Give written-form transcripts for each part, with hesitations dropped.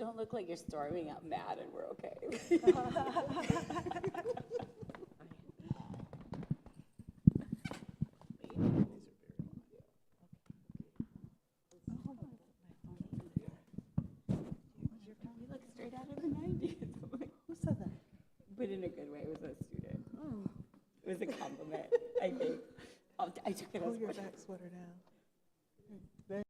don't look like you're storming out mad and we're okay. You look straight out of the 90s. Who said that? But in a good way. It was a student. Oh. It was a compliment, I think. I took it as Pull your back sweater down. There.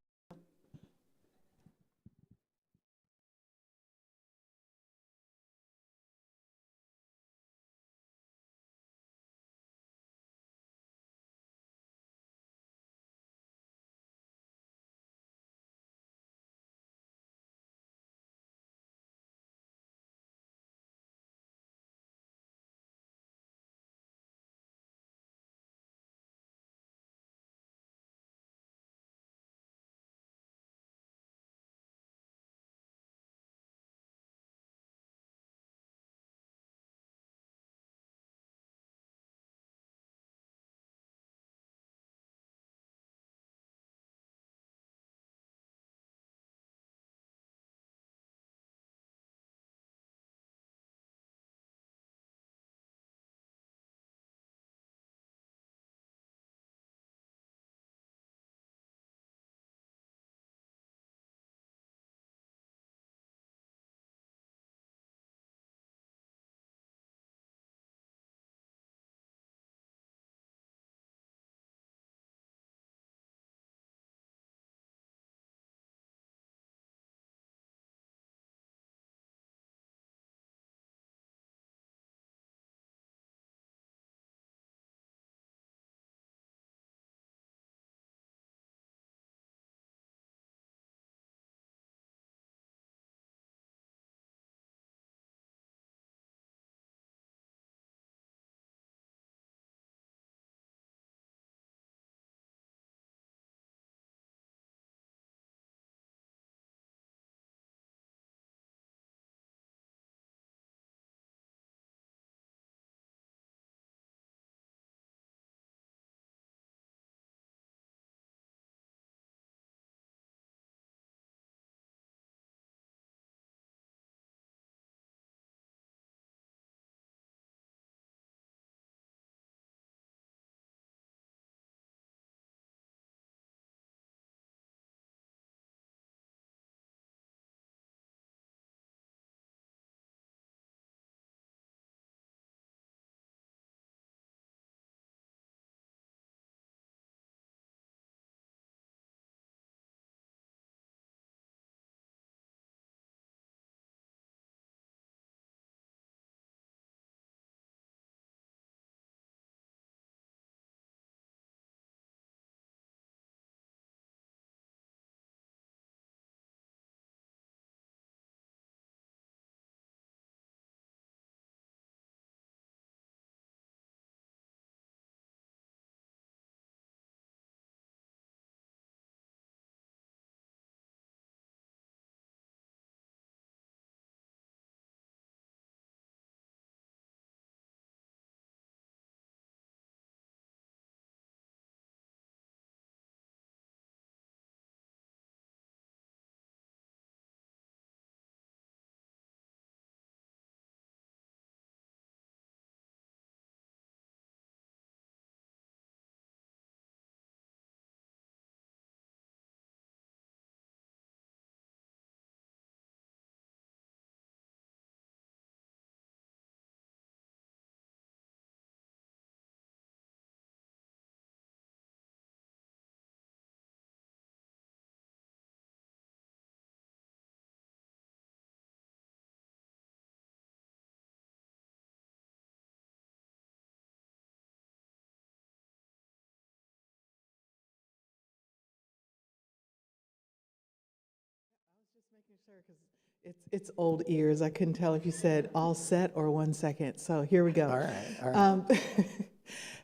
Just making sure because it's old ears. I couldn't tell if you said all set or 1 second. So here we go. All right.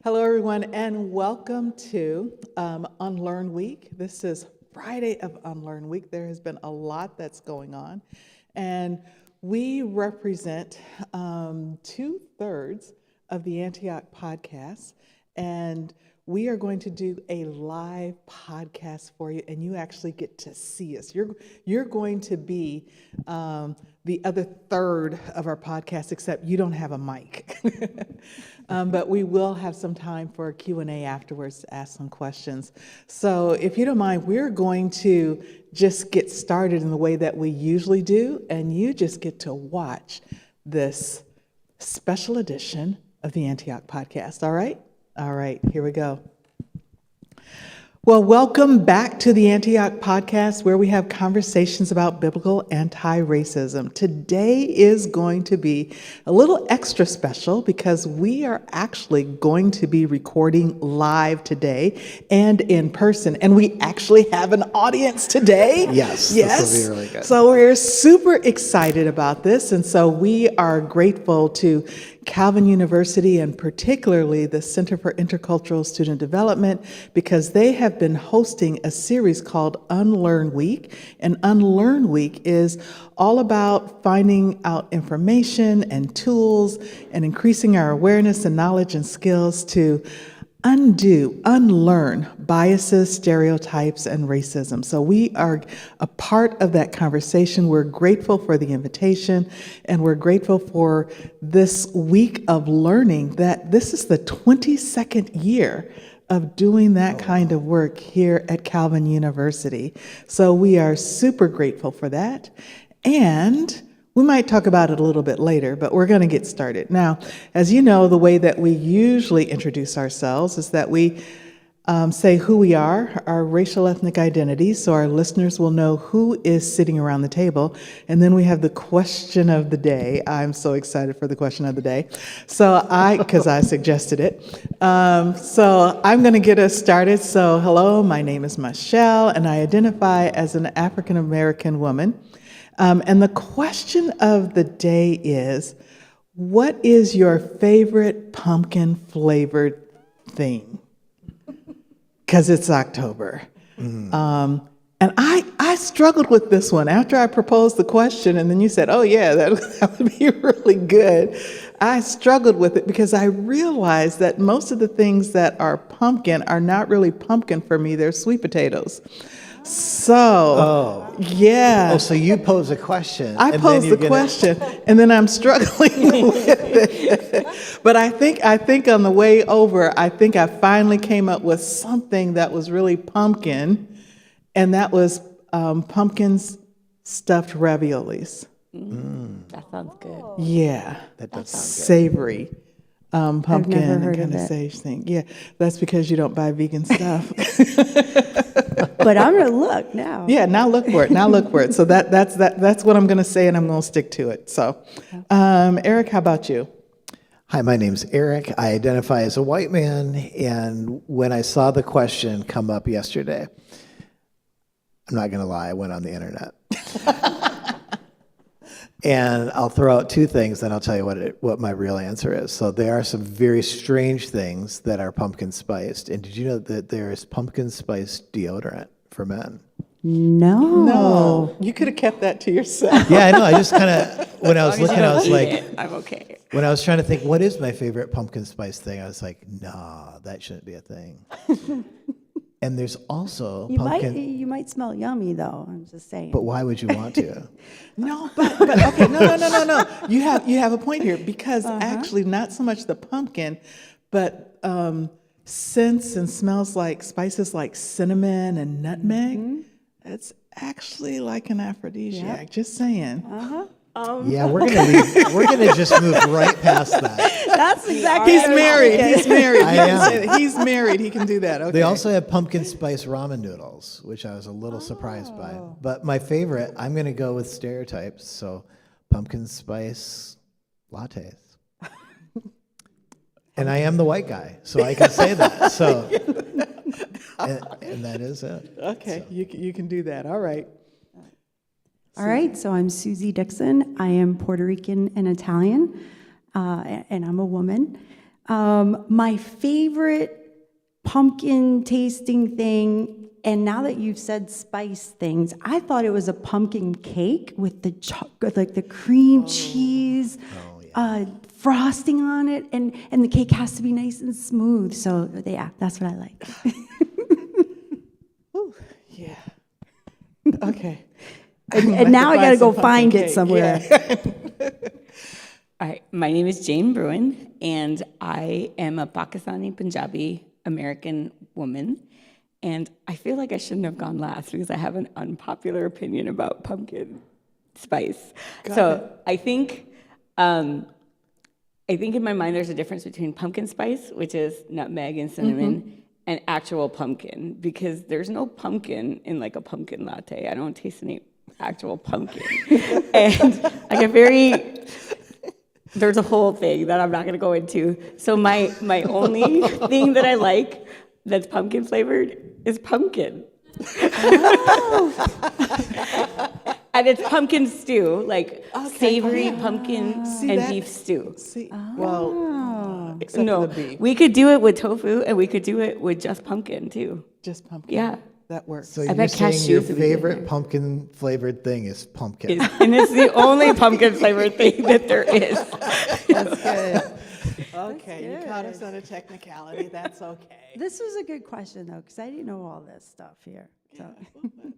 Hello, everyone, and welcome to Unlearn Week. This is Friday of Unlearn Week. There has been a lot that's going on, and we represent 2/3 of the Antioch Podcast, and we are going to do a live podcast for you, and you actually get to see us. You're going to be the other third of our podcast, except you don't have a mic. But we will have some time for a Q&A afterwards to ask some questions. So if you don't mind, we're going to just get started in the way that we usually do, and you just get to watch this special edition of the Antioch Podcast. All right? All right, here we go. Well, welcome back to the Antioch Podcast, where we have conversations about biblical anti-racism. Today is going to be a little extra special because we are actually going to be recording live today and in person, and we actually have an audience today. Yes. This will be really good. So we're super excited about this, and so we are grateful to Calvin University and particularly the Center for Intercultural Student Development, because they have been hosting a series called Unlearn Week. And Unlearn Week is all about finding out information and tools and increasing our awareness and knowledge and skills to unlearn biases, stereotypes, and racism. So we are a part of that conversation. We're grateful for the invitation, and we're grateful for this week of learning that this is the 22nd year of doing that kind of work here at Calvin University. So we are super grateful for that. And we might talk about it a little bit later, but we're going to get started. Now, as you know, the way that we usually introduce ourselves is that we say who we are, our racial ethnic identities, so our listeners will know who is sitting around the table. And then we have the question of the day. I'm so excited for the question of the day. Because I suggested it. So I'm going to get us started. So hello, my name is Michelle, and I identify as an African American woman. And the question of the day is, what is your favorite pumpkin flavored thing? Because it's October. And I struggled with this one. After I proposed the question and then you said, oh yeah, that would be really good. I struggled with it because I realized that most of the things that are pumpkin are not really pumpkin for me. They're sweet potatoes. So, yeah. Oh, so you pose a question. I posed the question, and then I'm struggling with it. But I think on the way over, I think I finally came up with something that was really pumpkin, and that was pumpkins stuffed raviolis. That sounds good. Yeah, That does sound good. savory. Pumpkin never heard kind of of it. sage thing. Yeah, that's because you don't buy vegan stuff. But I'm going to look now. Yeah, now look for it. So that's what I'm going to say, and I'm going to stick to it. So, Eric, how about you? Hi, my name's Eric. I identify as a white man, and when I saw the question come up yesterday, I'm not going to lie, I went on the internet. And I'll throw out two things, then I'll tell you what my real answer is. So there are some very strange things that are pumpkin spiced. And did you know that there is pumpkin spiced deodorant for men? No, you could have kept that to yourself. Yeah, I know. I just kind of, when I was looking, I was like, I'm okay. when I was trying to think, what is my favorite pumpkin spice thing? I was like, nah, that shouldn't be a thing. And there's also pumpkin. You might smell yummy though. I'm just saying. But why would you want to? No, but okay, no. You have a point here because actually not so much the pumpkin, but scents and smells like spices like cinnamon and nutmeg. It's actually like an aphrodisiac. Yep. Just saying. Yeah, we're gonna just move right past that. That's exactly. He's married. He's married. I am. He's married. He can do that. Okay. They also have pumpkin spice ramen noodles, which I was a little surprised by. But my favorite, I'm gonna go with stereotypes. So, pumpkin spice lattes. And I am the white guy, so I can say that. So, and that is it. Okay, so. You can do that. All right. All right, so I'm Susie Dixon. I am Puerto Rican and Italian, and I'm a woman. My favorite pumpkin tasting thing, and now that you've said spice things, I thought it was a pumpkin cake with the the cream cheese, frosting on it, and the cake has to be nice and smooth. So yeah, that's what I like. Ooh, yeah. Okay. And now I got to go find it cake. somewhere. Yeah. All right, my name is Jane Bruin, and I am a Pakistani Punjabi American woman. And I feel like I shouldn't have gone last because I have an unpopular opinion about pumpkin spice. I think in my mind there's a difference between pumpkin spice, which is nutmeg and cinnamon, and actual pumpkin, because there's no pumpkin in like a pumpkin latte. I don't taste any actual pumpkin. And like there's a whole thing that I'm not gonna go into. So my only thing that I like that's pumpkin flavored is pumpkin. And it's pumpkin stew, like savory pumpkin and beef stew. Well, except No, for the beef. we could do it with tofu, and we could do it with just pumpkin too. Just pumpkin. Yeah. That works. So I you're bet saying cashews your would be good favorite there. pumpkin flavored thing is pumpkin. And it's the only pumpkin flavored thing that there is. That's good. Okay, you caught us on a technicality. That's okay. This was a good question, though, because I didn't know all this stuff here. So.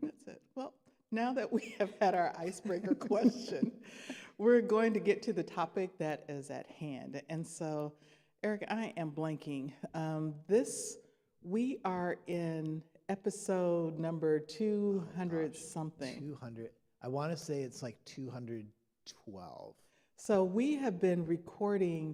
That's it. Well, now that we have had our icebreaker question, we're going to get to the topic that is at hand. And so, Eric, I am blanking. We are in episode number 200 something. 200. I want to say it's like 212. So we have been recording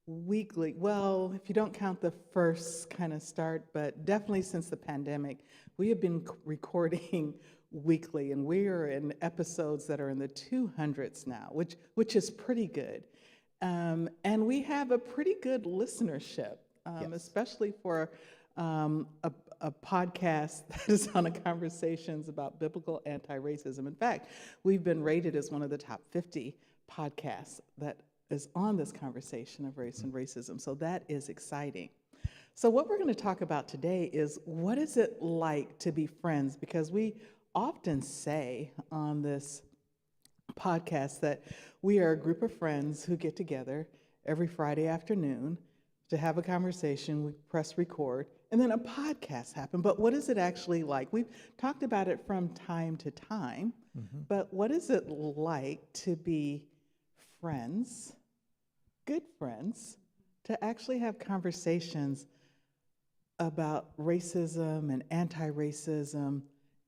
weekly. Well, if you don't count the first kind of start, but definitely since the pandemic, we have been recording weekly, and we are in episodes that are in the 200s now, which is pretty good. And we have a pretty good listenership, especially for a podcast that is on a conversations about biblical anti-racism. In fact, we've been rated as one of the top 50 podcasts that is on this conversation of race and racism. So that is exciting. So what we're going to talk about today is, what is it like to be friends? Because we often say on this podcast that we are a group of friends who get together every Friday afternoon to have a conversation, we press record, and then a podcast happens. But what is it actually like? We've talked about it from time to time, but what is it like to be friends, good friends, to actually have conversations about racism and anti-racism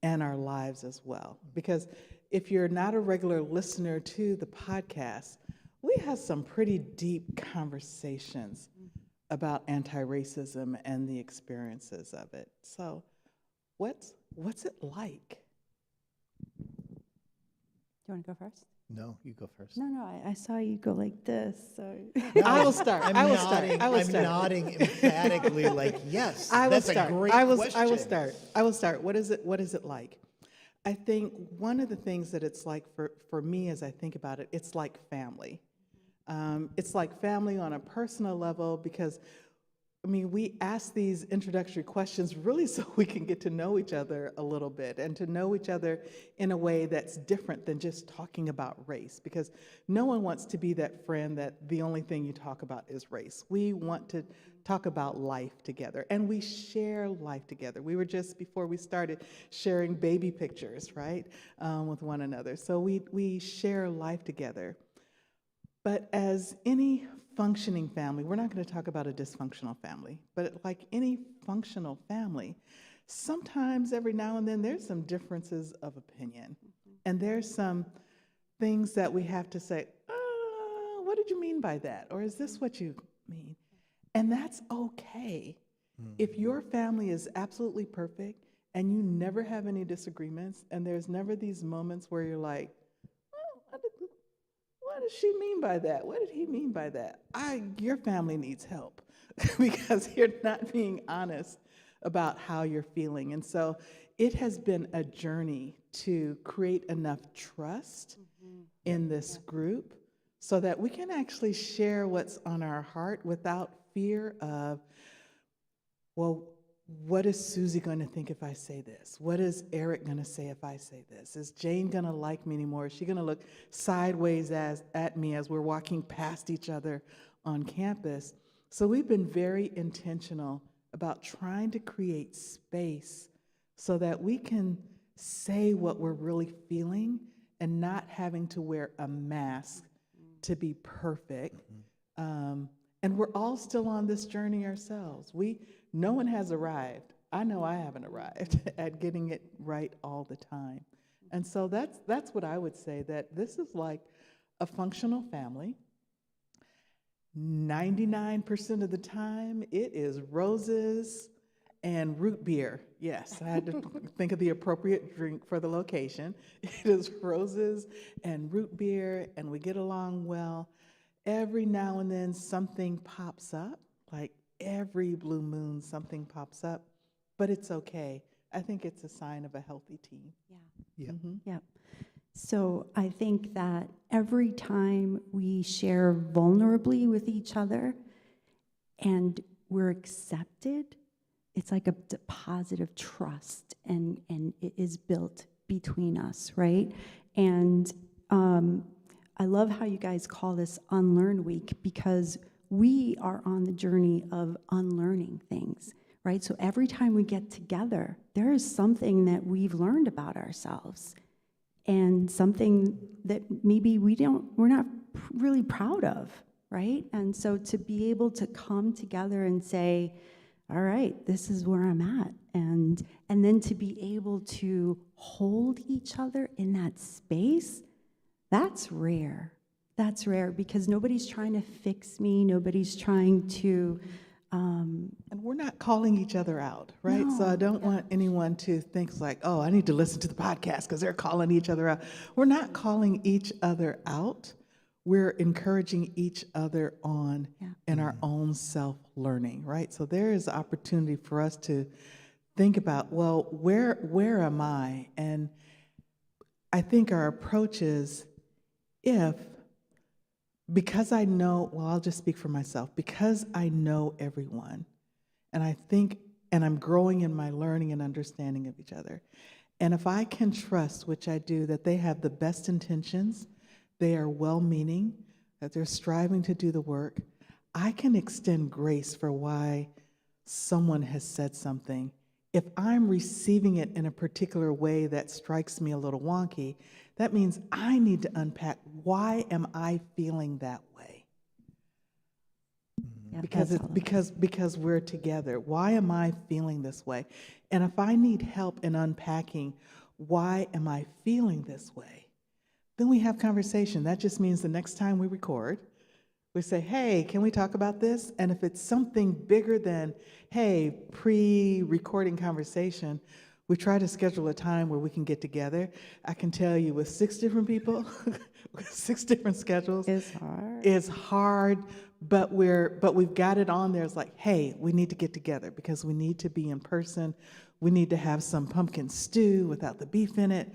and our lives as well? Because if you're not a regular listener to the podcast, we have some pretty deep conversations about anti-racism and the experiences of it. So what's it like? Do you want to go first? No, you go first. No, I saw you go like this. So. I will start. I'm nodding emphatically like, yes, that's a great question. I will start. What is it like? I think one of the things that it's like for me as I think about it, it's like family. It's like family on a personal level, because we ask these introductory questions really so we can get to know each other a little bit, and to know each other in a way that's different than just talking about race, because no one wants to be that friend that the only thing you talk about is race. We want to talk about life together, and we share life together. We were just, before we started, sharing baby pictures, right, with one another. So we share life together. But as any functioning family, we're not going to talk about a dysfunctional family, but like any functional family, sometimes every now and then there's some differences of opinion. And there's some things that we have to say, what did you mean by that? Or is this what you mean? And that's okay. If your family is absolutely perfect and you never have any disagreements, and there's never these moments where you're like, what does she mean by that? What did he mean by that? Your family needs help because you're not being honest about how you're feeling. And so it has been a journey to create enough trust in this group so that we can actually share what's on our heart without fear of, well, what is Susie going to think if I say this? What is Eric going to say if I say this? Is Jane going to like me anymore? Is she going to look sideways at me as we're walking past each other on campus? So we've been very intentional about trying to create space so that we can say what we're really feeling and not having to wear a mask to be perfect. And we're all still on this journey ourselves. No one has arrived. I know I haven't arrived at getting it right all the time. And so that's what I would say, that this is like a functional family. 99% of the time, it is roses and root beer. Yes, I had to think of the appropriate drink for the location. It is roses and root beer, and we get along well. Every now and then, something pops up, like every blue moon, something pops up, but it's okay. I think it's a sign of a healthy team. Yeah. Yeah. Yeah. So I think that every time we share vulnerably with each other and we're accepted, it's like a deposit of trust, and it is built between us, right? And I love how you guys call this Unlearn Week, because we are on the journey of unlearning things, right? So every time we get together, there is something that we've learned about ourselves, and something that maybe we're not really proud of, right? And so to be able to come together and say, all right, this is where I'm at, and then to be able to hold each other in that space, that's rare. That's rare, because nobody's trying to fix me, nobody's trying to And we're not calling each other out, right? So I don't want anyone to think like, oh, I need to listen to the podcast because they're calling each other out. We're not calling each other out. We're encouraging each other on in our own self-learning, right? So there is opportunity for us to think about, well, where am I? And I think our approach is, because I know, well, I'll just speak for myself, because I know everyone, and I think, and I'm growing in my learning and understanding of each other, and if I can trust, which I do, that they have the best intentions, they are well-meaning, that they're striving to do the work, I can extend grace for why someone has said something. If I'm receiving it in a particular way that strikes me a little wonky, that means I need to unpack, why am I feeling that way? Yeah, Because we're together. Why am I feeling this way? And if I need help in unpacking, why am I feeling this way? Then we have conversation. That just means the next time we record, we say, hey, can we talk about this? And if it's something bigger than, hey, pre-recording conversation, we try to schedule a time where we can get together. I can tell you, with 6 different people, with 6 different schedules, it's hard, but we've got it on there. It's like, hey, we need to get together because we need to be in person. We need to have some pumpkin stew without the beef in it.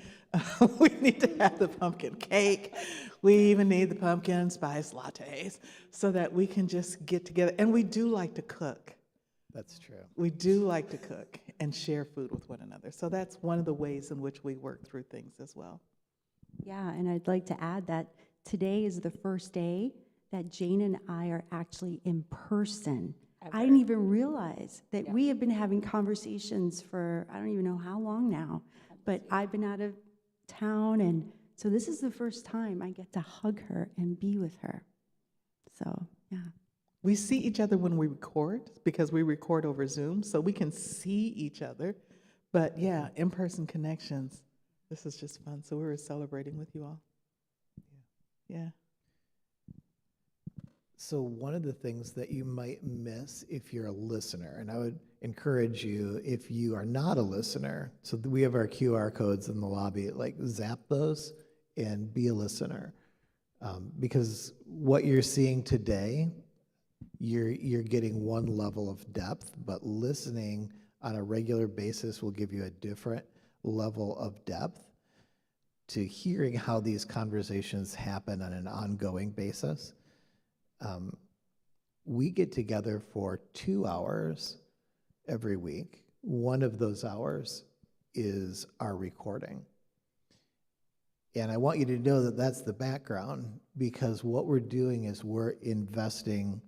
We need to have the pumpkin cake. We even need the pumpkin spice lattes so that we can just get together. And we do like to cook. That's true. We do like to cook and share food with one another. So that's one of the ways in which we work through things as well. Yeah, and I'd like to add that today is the first day that Jane and I are actually in person. I didn't even realize that we have been having conversations for, I don't even know how long now, but I've been out of town, and so this is the first time I get to hug her and be with her. So, yeah. We see each other when we record, because we record over Zoom, so we can see each other. But yeah, in-person connections, this is just fun. So we were celebrating with you all. Yeah. So one of the things that you might miss if you're a listener, and I would encourage you, if you are not a listener, so we have our QR codes in the lobby, like zap those and be a listener. Because what you're seeing today, you're getting one level of depth, but listening on a regular basis will give you a different level of depth to hearing how these conversations happen on an ongoing basis. We get together for 2 hours every week one of those hours is our recording. And I want you to know that that's the background, because what we're doing is we're investing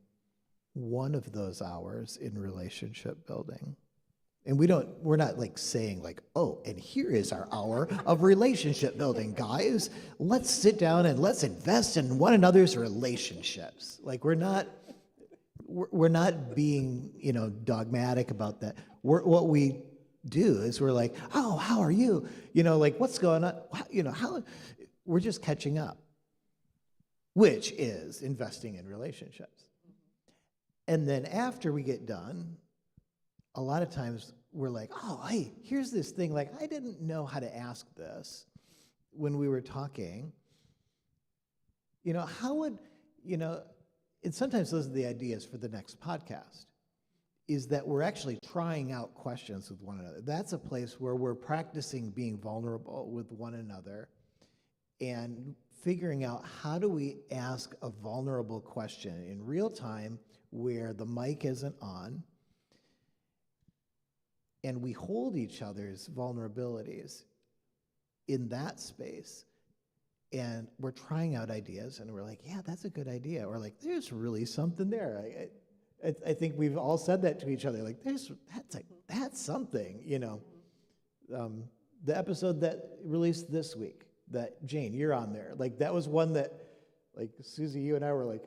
one of those hours in relationship building. And we're not like saying like, oh, and here is our hour of relationship building, guys. Let's sit down and let's invest in one another's relationships. Like we're not being, dogmatic about that. What we do is we're like, oh, how are you? Like what's going on? How we're just catching up, which is investing in relationships. And then after we get done, a lot of times we're like, oh, hey, here's this thing. Like, I didn't know how to ask this when we were talking. How would, and sometimes those are the ideas for the next podcast, is that we're actually trying out questions with one another. That's a place where we're practicing being vulnerable with one another and figuring out how do we ask a vulnerable question in real time where the mic isn't on, and we hold each other's vulnerabilities in that space, and we're trying out ideas, and we're like, yeah, that's a good idea, or like, there's really something there. I think we've all said that to each other, like, that's something, The episode that released this week, that Jane, you're on there, like that was one that, like Susie, you and I were like,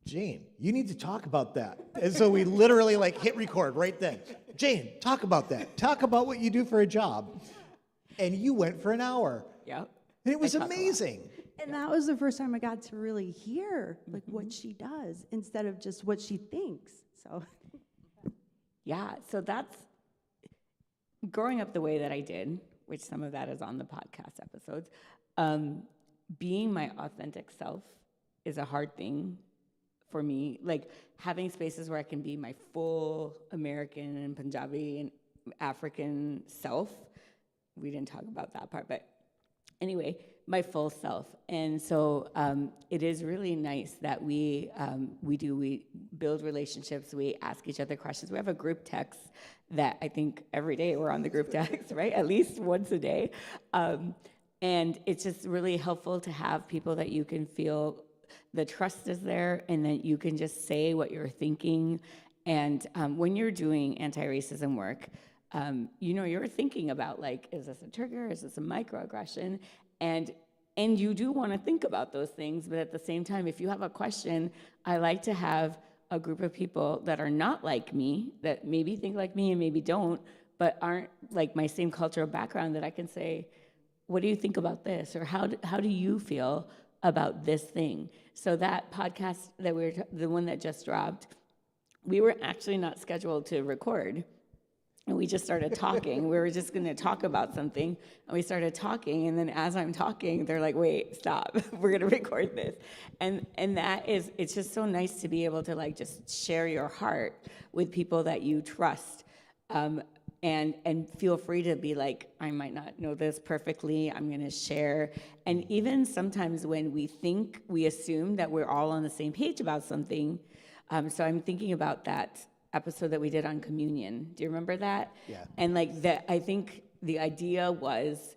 Jane, you need to talk about that. And so we literally like hit record right then. Jane, talk about that. Talk about what you do for a job. And you went for an hour. Yep. And it was amazing. And that was the first time I got to really hear like what she does instead of just what she thinks. So Yeah, so that's growing up the way that I did, which some of that is on the podcast episodes. Being my authentic self is a hard thing for me. Like having spaces where I can be my full American and Punjabi and African self. We didn't talk about that part, but anyway, my full self. And so it is really nice that we build relationships, we ask each other questions. We have a group text that I think every day we're on the group text, right? At least once a day. And it's just really helpful to have people that you can feel the trust is there and that you can just say what you're thinking. And when you're doing anti-racism work, you're thinking about like, is this a trigger? Is this a microaggression? And you do want to think about those things, but at the same time, if you have a question, I like to have a group of people that are not like me, that maybe think like me and maybe don't, but aren't like my same cultural background, that I can say, what do you think about this? Or how do you feel about this thing? So that podcast that the one that just dropped, we were actually not scheduled to record. And we just started talking. We were just going to talk about something. And we started talking. And then as I'm talking, they're like, wait, stop. We're going to record this. And it's just so nice to be able to like just share your heart with people that you trust. And feel free to be like, I might not know this perfectly. I'm going to share. And even sometimes when we assume that we're all on the same page about something. So I'm thinking about that episode that we did on communion. Do you remember that? Yeah. And like that, I think the idea was,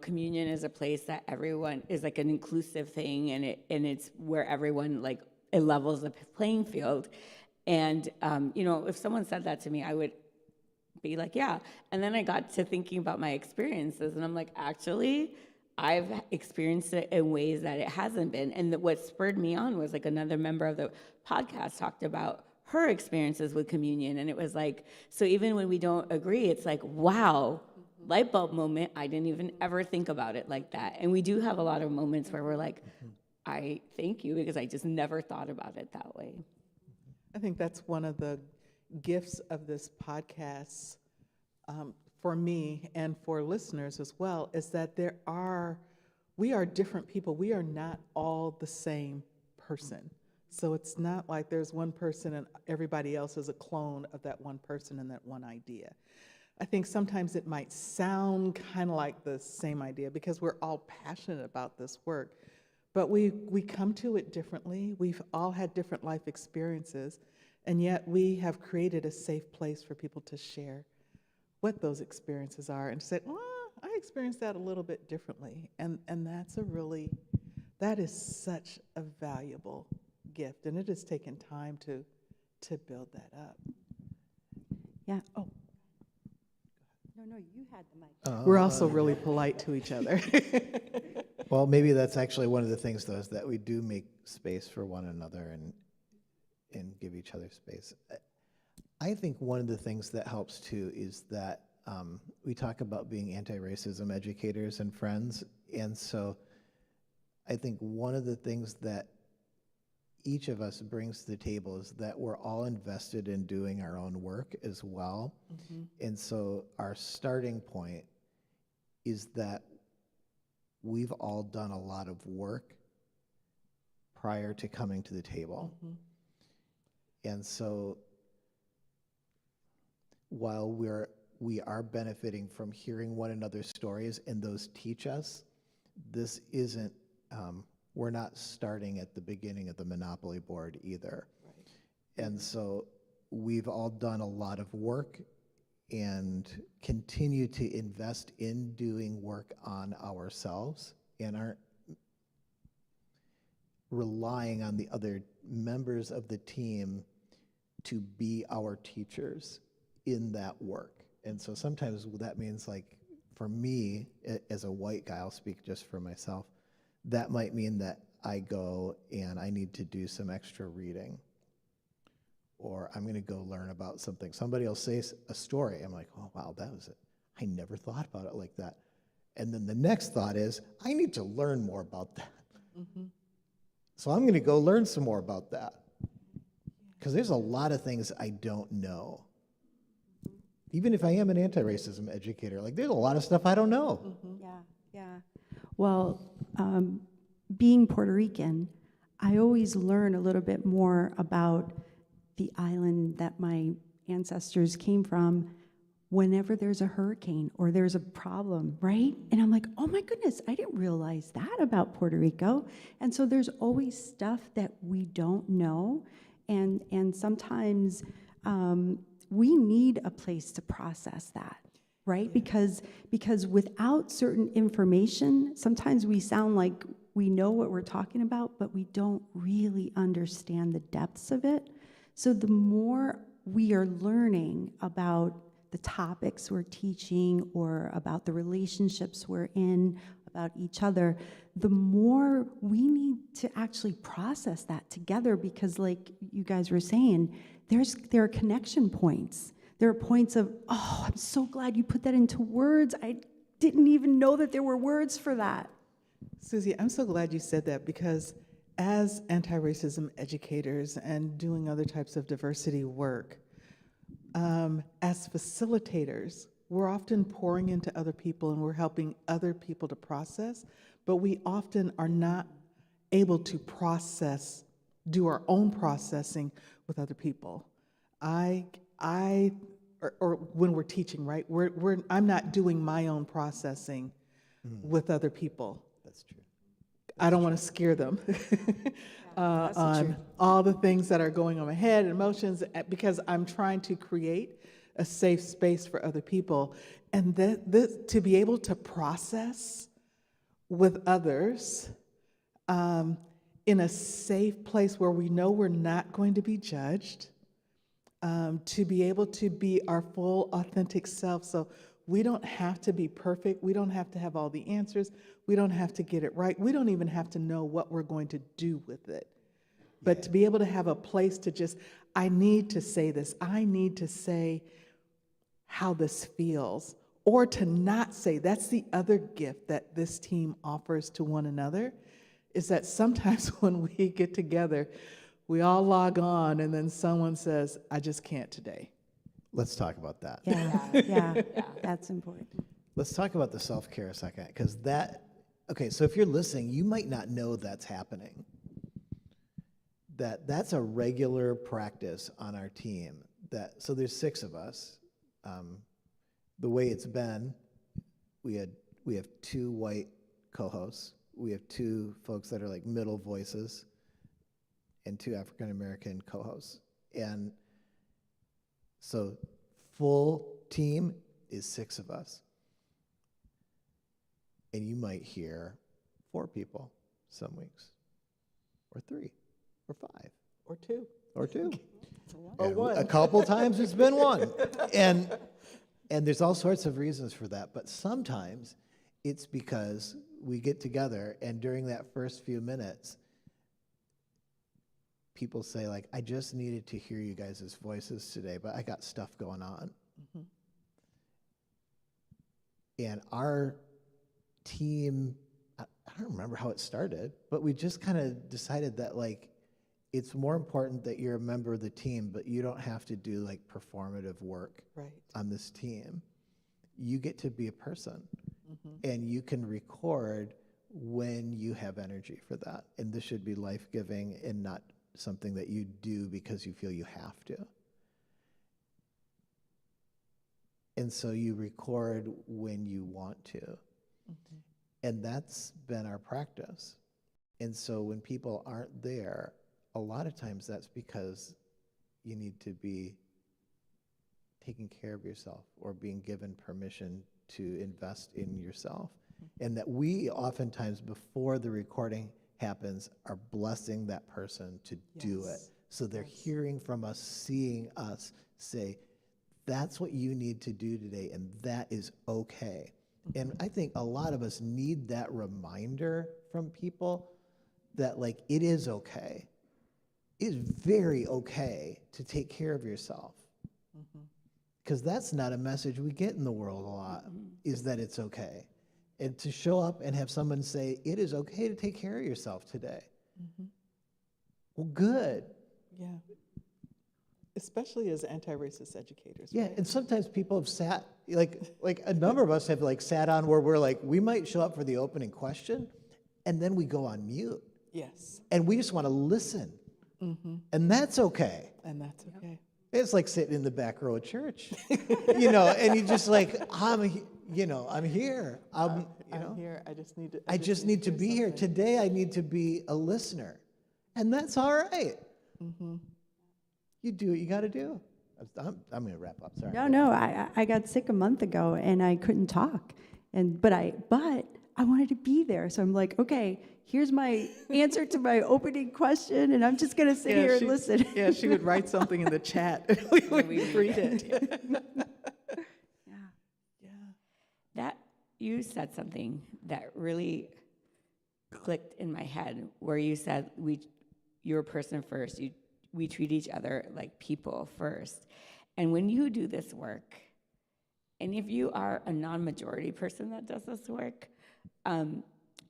communion is a place that everyone is like an inclusive thing, and it's where everyone like it levels the playing field. And if someone said that to me, I would be like, yeah. And then I got to thinking about my experiences, and I'm like, actually, I've experienced it in ways that it hasn't been. And what spurred me on was like another member of the podcast talked about her experiences with communion. And it was like, so even when we don't agree, it's like, wow, light bulb moment. I didn't even ever think about it like that. And we do have a lot of moments where we're like, I thank you because I just never thought about it that way. I think that's one of the gifts of this podcast for me and for listeners as well, is that we are different people. We are not all the same person. So it's not like there's one person and everybody else is a clone of that one person and that one idea. I think sometimes it might sound kind of like the same idea because we're all passionate about this work, but we come to it differently. We've all had different life experiences, and yet we have created a safe place for people to share what those experiences are and say, well, I experienced that a little bit differently. And that is such a valuable gift. And it has taken time to build that up. Yeah. Oh, No, you had the mic. we're also really polite to each other. Well, maybe that's actually one of the things, though, is that we do make space for one another and give each other space. I think one of the things that helps too is that we talk about being anti-racism educators and friends, and so I think one of the things that each of us brings to the table is that we're all invested in doing our own work as well. Mm-hmm. And so our starting point is that we've all done a lot of work prior to coming to the table. Mm-hmm. And so while we are benefiting from hearing one another's stories and those teach us, this isn't, we're not starting at the beginning of the Monopoly board either. Right. And so we've all done a lot of work and continue to invest in doing work on ourselves and aren't relying on the other members of the team to be our teachers in that work. And so sometimes that means, like, for me, as a white guy, I'll speak just for myself, that might mean that I go and I need to do some extra reading, or I'm going to go learn about something. Somebody will say a story. I'm like, oh, wow, that was it. I never thought about it like that. And then the next thought is, I need to learn more about that. Mm-hmm. So I'm going to go learn some more about that. Because there's a lot of things I don't know. Even if I am an anti-racism educator, like, there's a lot of stuff I don't know. Mm-hmm. Yeah. Well, being Puerto Rican, I always learn a little bit more about the island that my ancestors came from whenever there's a hurricane or there's a problem, right? And I'm like, oh my goodness, I didn't realize that about Puerto Rico. And so there's always stuff that we don't know. And sometimes we need a place to process that, right? Because without certain information, sometimes we sound like we know what we're talking about, but we don't really understand the depths of it. So the more we are learning about the topics we're teaching or about the relationships we're in, about each other, the more we need to actually process that together, because like you guys were saying, there are connection points. There are points of, oh, I'm so glad you put that into words. I didn't even know that there were words for that. Susie, I'm so glad you said that, because as anti-racism educators and doing other types of diversity work, as facilitators, we're often pouring into other people and we're helping other people to process, but we often are not able to do our own processing with other people. Or when we're teaching, right? I'm not doing my own processing with other people. That's true. I don't want to scare them on all the things that are going on my head, emotions, because I'm trying to create a safe space for other people. And to be able to process with others in a safe place where we know we're not going to be judged, to be able to be our full, authentic self. So we don't have to be perfect. We don't have to have all the answers. We don't have to get it right. We don't even have to know what we're going to do with it. But to be able to have a place to just, I need to say this. I need to say how this feels. Or to not say. That's the other gift that this team offers to one another, is that sometimes when we get together, we all log on and then someone says, I just can't today. Let's talk about that. Yeah, that's important. Let's talk about the self-care a second, because so if you're listening, you might not know that's happening. That's a regular practice on our team. So there's 6 of us. The way it's been, we have 2 white co-hosts. We have 2 folks that are like middle voices, and 2 African-American co-hosts. And so full team is 6 of us. And you might hear 4 people some weeks, or 3, or 5, Or 2. or 2. Or And 1. A couple times it's been 1. And there's all sorts of reasons for that. But sometimes it's because we get together and during that first few minutes, people say, like, I just needed to hear you guys' voices today, but I got stuff going on. Mm-hmm. And our team, I don't remember how it started, but we just kind of decided that, like, it's more important that you're a member of the team, but you don't have to do, like, performative work on this team. You get to be a person, and you can record when you have energy for that. And this should be life-giving and not something that you do because you feel you have to. And so you record when you want to. And that's been our practice. And so when people aren't there, a lot of times that's because you need to be taking care of yourself or being given permission to invest in yourself. And that we oftentimes, before the recording happens, are blessing that person to do it. So they're hearing from us, seeing us say, that's what you need to do today, and that is okay. And I think a lot of us need that reminder from people that, like, it is okay. It is very okay to take care of yourself. Because that's not a message we get in the world a lot, is that it's okay. And to show up and have someone say, it is okay to take care of yourself today. Well, good. Yeah. Especially as anti-racist educators. Yeah, right? and sometimes people have sat, like a number of us have, like, sat on where we're like, we might show up for the opening question, and then we go on mute. Yes. And we just want to listen. And that's okay. And that's okay. It's like sitting in the back row of church, and you just like, I'm here. I'm here. I just need to. I just need to be here. Today I need to be a listener. And that's all right. You do what you got to do. I'm going to wrap up. Sorry. No, I got sick a month ago and I couldn't talk. But I wanted to be there. So I'm like, okay, here's my answer to my opening question, and I'm just going to sit here and listen. Yeah, she would write something in the chat, and we would read it. That you said something that really clicked in my head, where you said you're a person first. We treat each other like people first. And when you do this work, and if you are a non-majority person that does this work,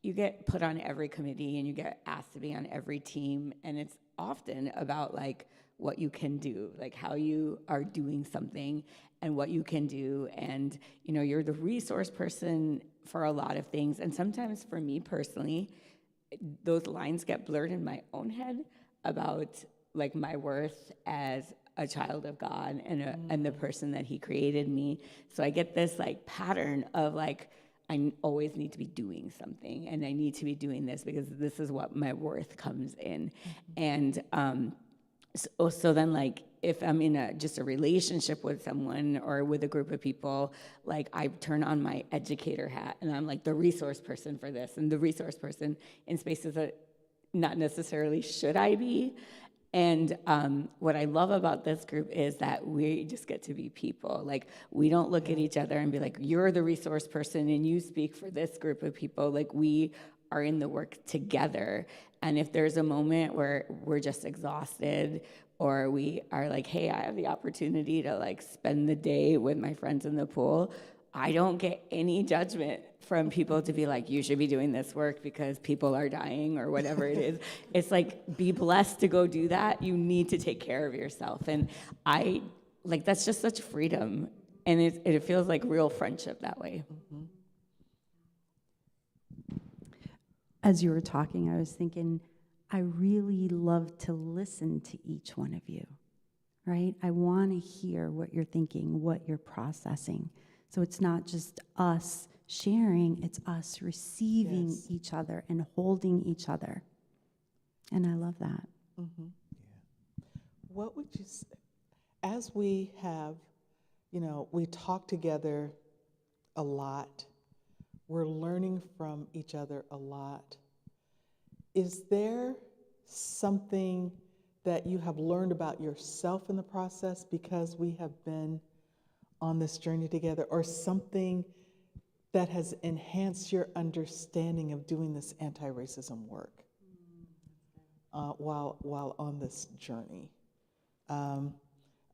you get put on every committee and you get asked to be on every team, and it's often about, like, what you can do, like how you are doing something and what you can do. And you're the resource person for a lot of things. And sometimes for me personally, those lines get blurred in my own head about, like, my worth as a child of God and the person that He created me. So I get this, like, pattern of, like, I always need to be doing something, and I need to be doing this because this is what my worth comes in. And so then, like, if I'm in just a relationship with someone or with a group of people, like, I turn on my educator hat and I'm like the resource person for this and the resource person in spaces that not necessarily should I be. And what I love about this group is that we just get to be people. Like, we don't look at each other and be like, you're the resource person and you speak for this group of people. Like, we are in the work together. And if there's a moment where we're just exhausted, or we are like, hey, I have the opportunity to, like, spend the day with my friends in the pool, I don't get any judgment from people to be like, you should be doing this work because people are dying or whatever it is. It's like, be blessed to go do that. You need to take care of yourself. And that's just such freedom. And it feels like real friendship that way. As you were talking, I was thinking, I really love to listen to each one of you, right? I want to hear what you're thinking, what you're processing. So it's not just us sharing, it's us receiving each other and holding each other. And I love that. What would you say, as we have we talk together a lot. We're learning from each other a lot. Is there something that you have learned about yourself in the process because we have been on this journey together, or something that has enhanced your understanding of doing this anti-racism work while on this journey?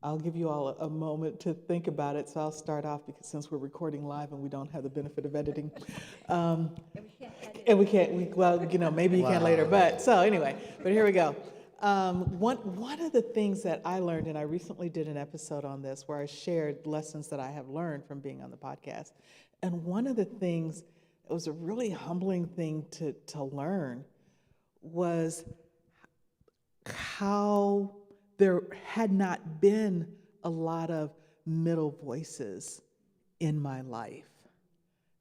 I'll give you all a moment to think about it, so I'll start off, because since we're recording live and we don't have the benefit of editing. Maybe you can later, but here we go. One of the things that I learned, and I recently did an episode on this where I shared lessons that I have learned from being on the podcast, and one of the things that was a really humbling thing to learn was how there had not been a lot of middle voices in my life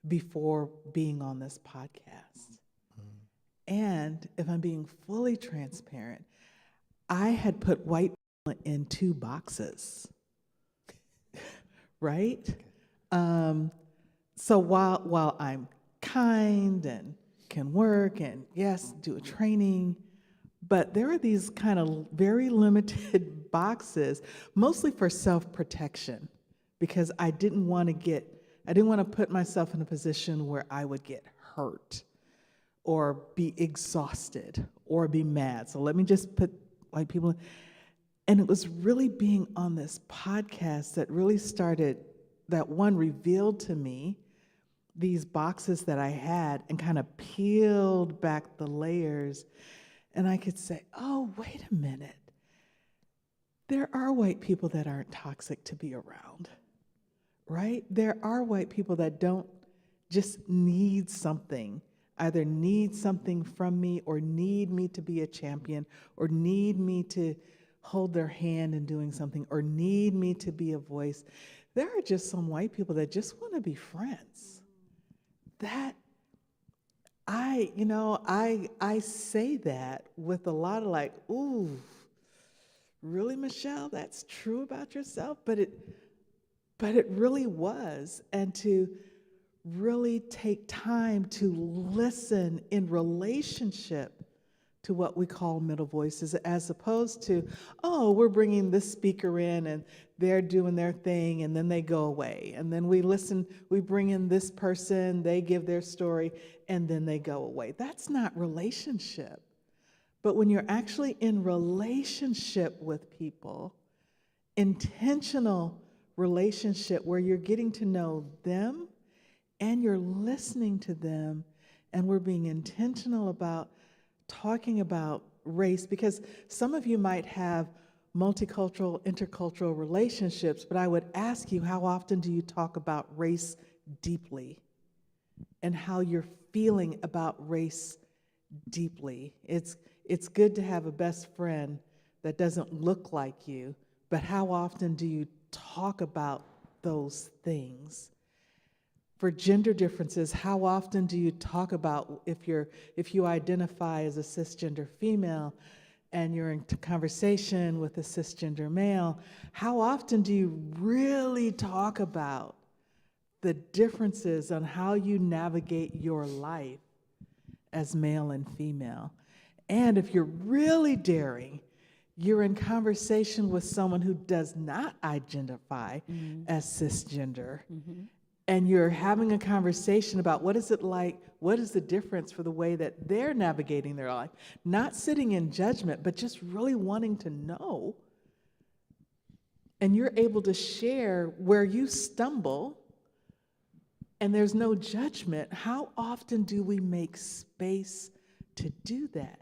before being on this podcast. And if I'm being fully transparent, I had put white people in 2 boxes, right? So while I'm kind and can work and yes, do a training, but there are these kind of very limited boxes, mostly for self-protection, because I didn't want to put myself in a position where I would get hurt or be exhausted or be mad. So let me just put white people in. And it was really being on this podcast that really revealed to me these boxes that I had and kind of peeled back the layers. And I could say, oh, wait a minute. There are white people that aren't toxic to be around, right? There are white people that don't just need something, either need something from me or need me to be a champion or need me to hold their hand in doing something or need me to be a voice. There are just some white people that just want to be friends. That I say that with a lot of like, ooh, really, Michelle, that's true about yourself? But it really was. And to really take time to listen in relationship to what we call middle voices, as opposed to, oh, we're bringing this speaker in and they're doing their thing and then they go away. And then we listen, we bring in this person, they give their story, and then they go away. That's not relationship. But when you're actually in relationship with people, intentional relationship where you're getting to know them and you're listening to them, and we're being intentional about talking about race, because some of you might have multicultural, intercultural relationships, but I would ask you, how often do you talk about race deeply and how you're feeling about race deeply? It's good to have a best friend that doesn't look like you, but how often do you talk about those things? For gender differences, how often do you talk about, if you identify as a cisgender female and you're in conversation with a cisgender male, how often do you really talk about the differences on how you navigate your life as male and female? And if you're really daring, you're in conversation with someone who does not identify as cisgender. And you're having a conversation about what is it like, what is the difference for the way that they're navigating their life. Not sitting in judgment, but just really wanting to know. And you're able to share where you stumble, and there's no judgment. How often do we make space to do that?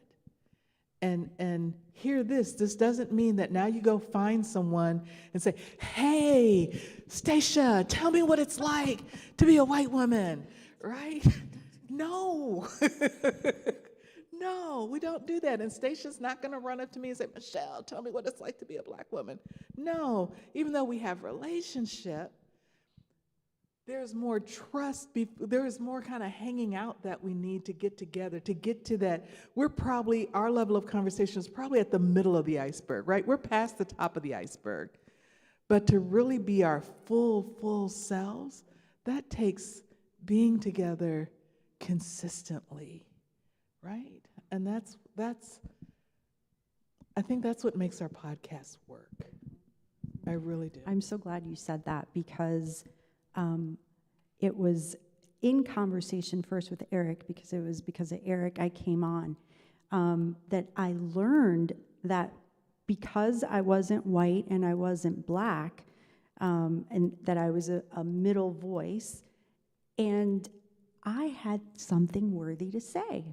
And hear this doesn't mean that now you go find someone and say, hey, Stacia, tell me what it's like to be a white woman, right? No. No, we don't do that. And Stacia's not going to run up to me and say, Michelle, tell me what it's like to be a black woman. No, even though we have relationship, there's more trust, there is more kind of hanging out that we need to get together, to get to that. Our level of conversation is probably at the middle of the iceberg, right? We're past the top of the iceberg. But to really be our full selves, that takes being together consistently, right? And I think that's what makes our podcast work. I really do. I'm so glad you said that, because it was in conversation first with Eric, because it was because of Eric I came on, that I learned that because I wasn't white and I wasn't black, and that I was a middle voice, and I had something worthy to say,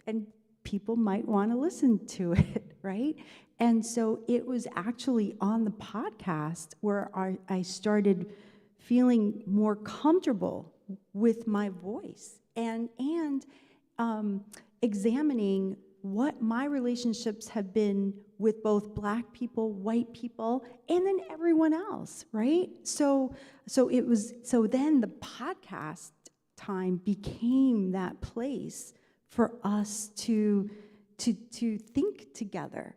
and people might want to listen to it, right? And so it was actually on the podcast where I started feeling more comfortable with my voice and examining what my relationships have been with both black people, white people, and then everyone else, right? So then the podcast time became that place for us to think together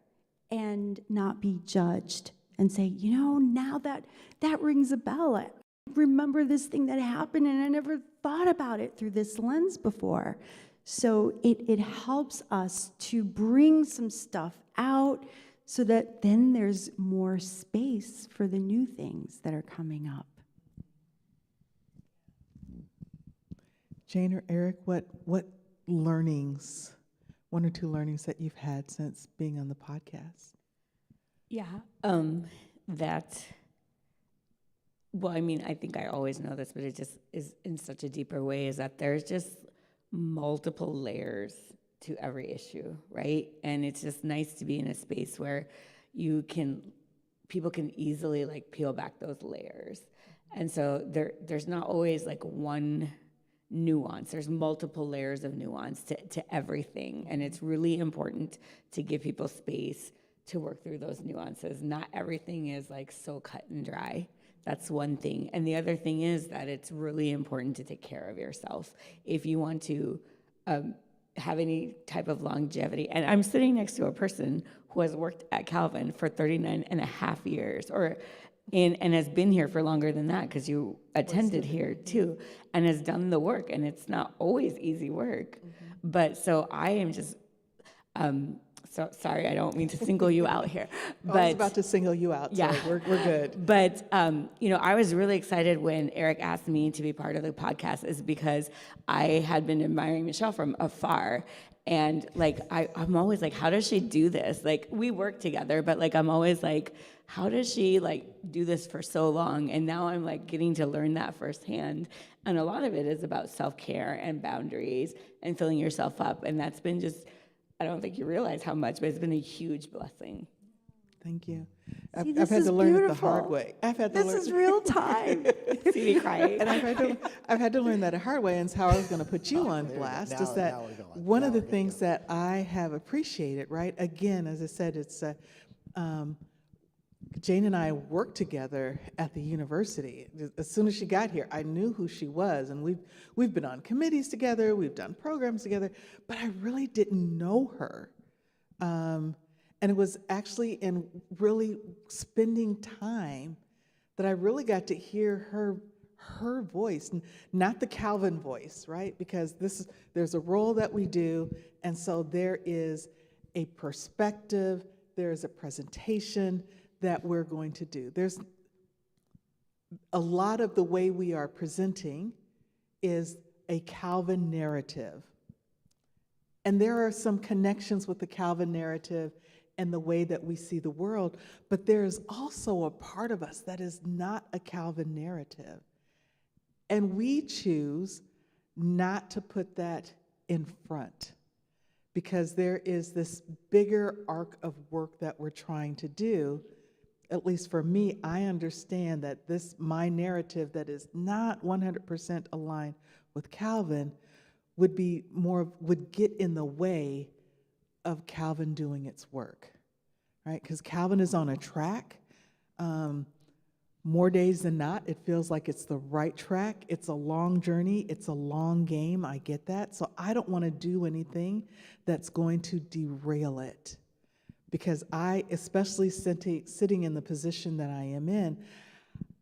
and not be judged and say, now that rings a bell. I remember this thing that happened and I never thought about it through this lens before. So it helps us to bring some stuff out so that then there's more space for the new things that are coming up. Jane or Eric, what learnings, one or two learnings that you've had since being on the podcast? Yeah, I think I always know this, but it just is in such a deeper way, is that there's just multiple layers to every issue, right? And it's just nice to be in a space where people can easily peel back those layers. And so there's not always one nuance. There's multiple layers of nuance to everything. And it's really important to give people space to work through those nuances. Not everything is so cut and dry. That's one thing. And the other thing is that it's really important to take care of yourself if you want to have any type of longevity. And I'm sitting next to a person who has worked at Calvin for 39 and a half years, and has been here for longer than that, because you attended here too, and has done the work. And it's not always easy work. But so I am just... So sorry, I don't mean to single you out here. But I was about to single you out, so we're good. But, I was really excited when Eric asked me to be part of the podcast, is because I had been admiring Michelle from afar. And I'm always how does she do this? We work together, but I'm always how does she do this for so long? And now I'm getting to learn that firsthand. And a lot of it is about self-care and boundaries and filling yourself up. And that's been just... I don't think you realize how much, but it's been a huge blessing. Thank you. See, I've had to learn beautiful. it the hard way. This is real time. See me crying. And I've had to learn that the hard way, and it's how I was going to put you on blast. Is that one of the things that I have appreciated, right? Again, as I said, it's Jane and I worked together at the university. As soon as she got here, I knew who she was, and we've been on committees together, we've done programs together, but I really didn't know her. And it was actually in really spending time that I really got to hear her voice, not the Calvin voice, right? Because there's a role that we do, and so there is a perspective, there is a presentation that we're going to do. There's a lot of the way we are presenting is a Calvin narrative. And there are some connections with the Calvin narrative and the way that we see the world, but there's also a part of us that is not a Calvin narrative. And we choose not to put that in front, because there is this bigger arc of work that we're trying to do. At least for me, I understand that my narrative that is not 100% aligned with Calvin would get in the way of Calvin doing its work, right? Because Calvin is on a track. More days than not, it feels like it's the right track. It's a long journey. It's a long game. I get that. So I don't want to do anything that's going to derail it. Because I, especially sitting in the position that I am in,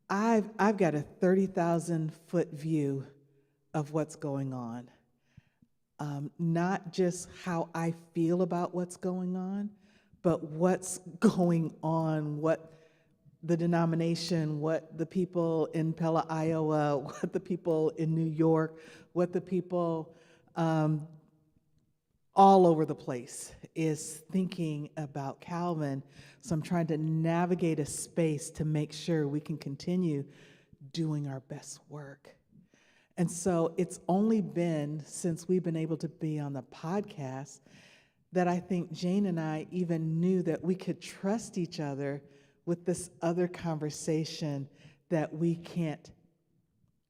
I've got a 30,000-foot view of what's going on. Not just how I feel about what's going on, but what's going on, what the denomination, what the people in Pella, Iowa, what the people in New York, what the people all over the place is thinking about Calvin. So I'm trying to navigate a space to make sure we can continue doing our best work. And so it's only been since we've been able to be on the podcast that I think Jane and I even knew that we could trust each other with this other conversation that we can't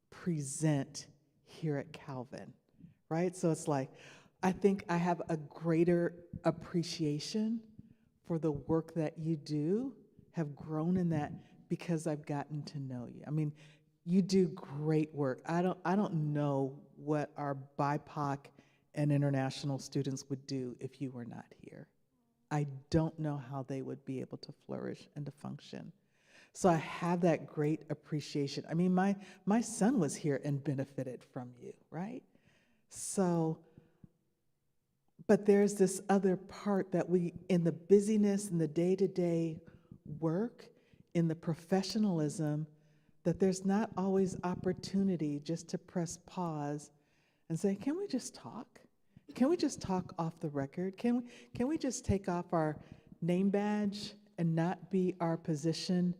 present here at Calvin, right? So it's like, I think I have a greater appreciation for the work that you do, have grown in that because I've gotten to know you. I mean, you do great work. I don't know what our BIPOC and international students would do if you were not here. I don't know how they would be able to flourish and to function. So I have that great appreciation. I mean, my son was here and benefited from you, right? So, but there's this other part that we, in the busyness, in the day-to-day work, in the professionalism, that there's not always opportunity just to press pause and say, can we just talk? Can we just talk off the record? Can we just take off our name badge and not be our position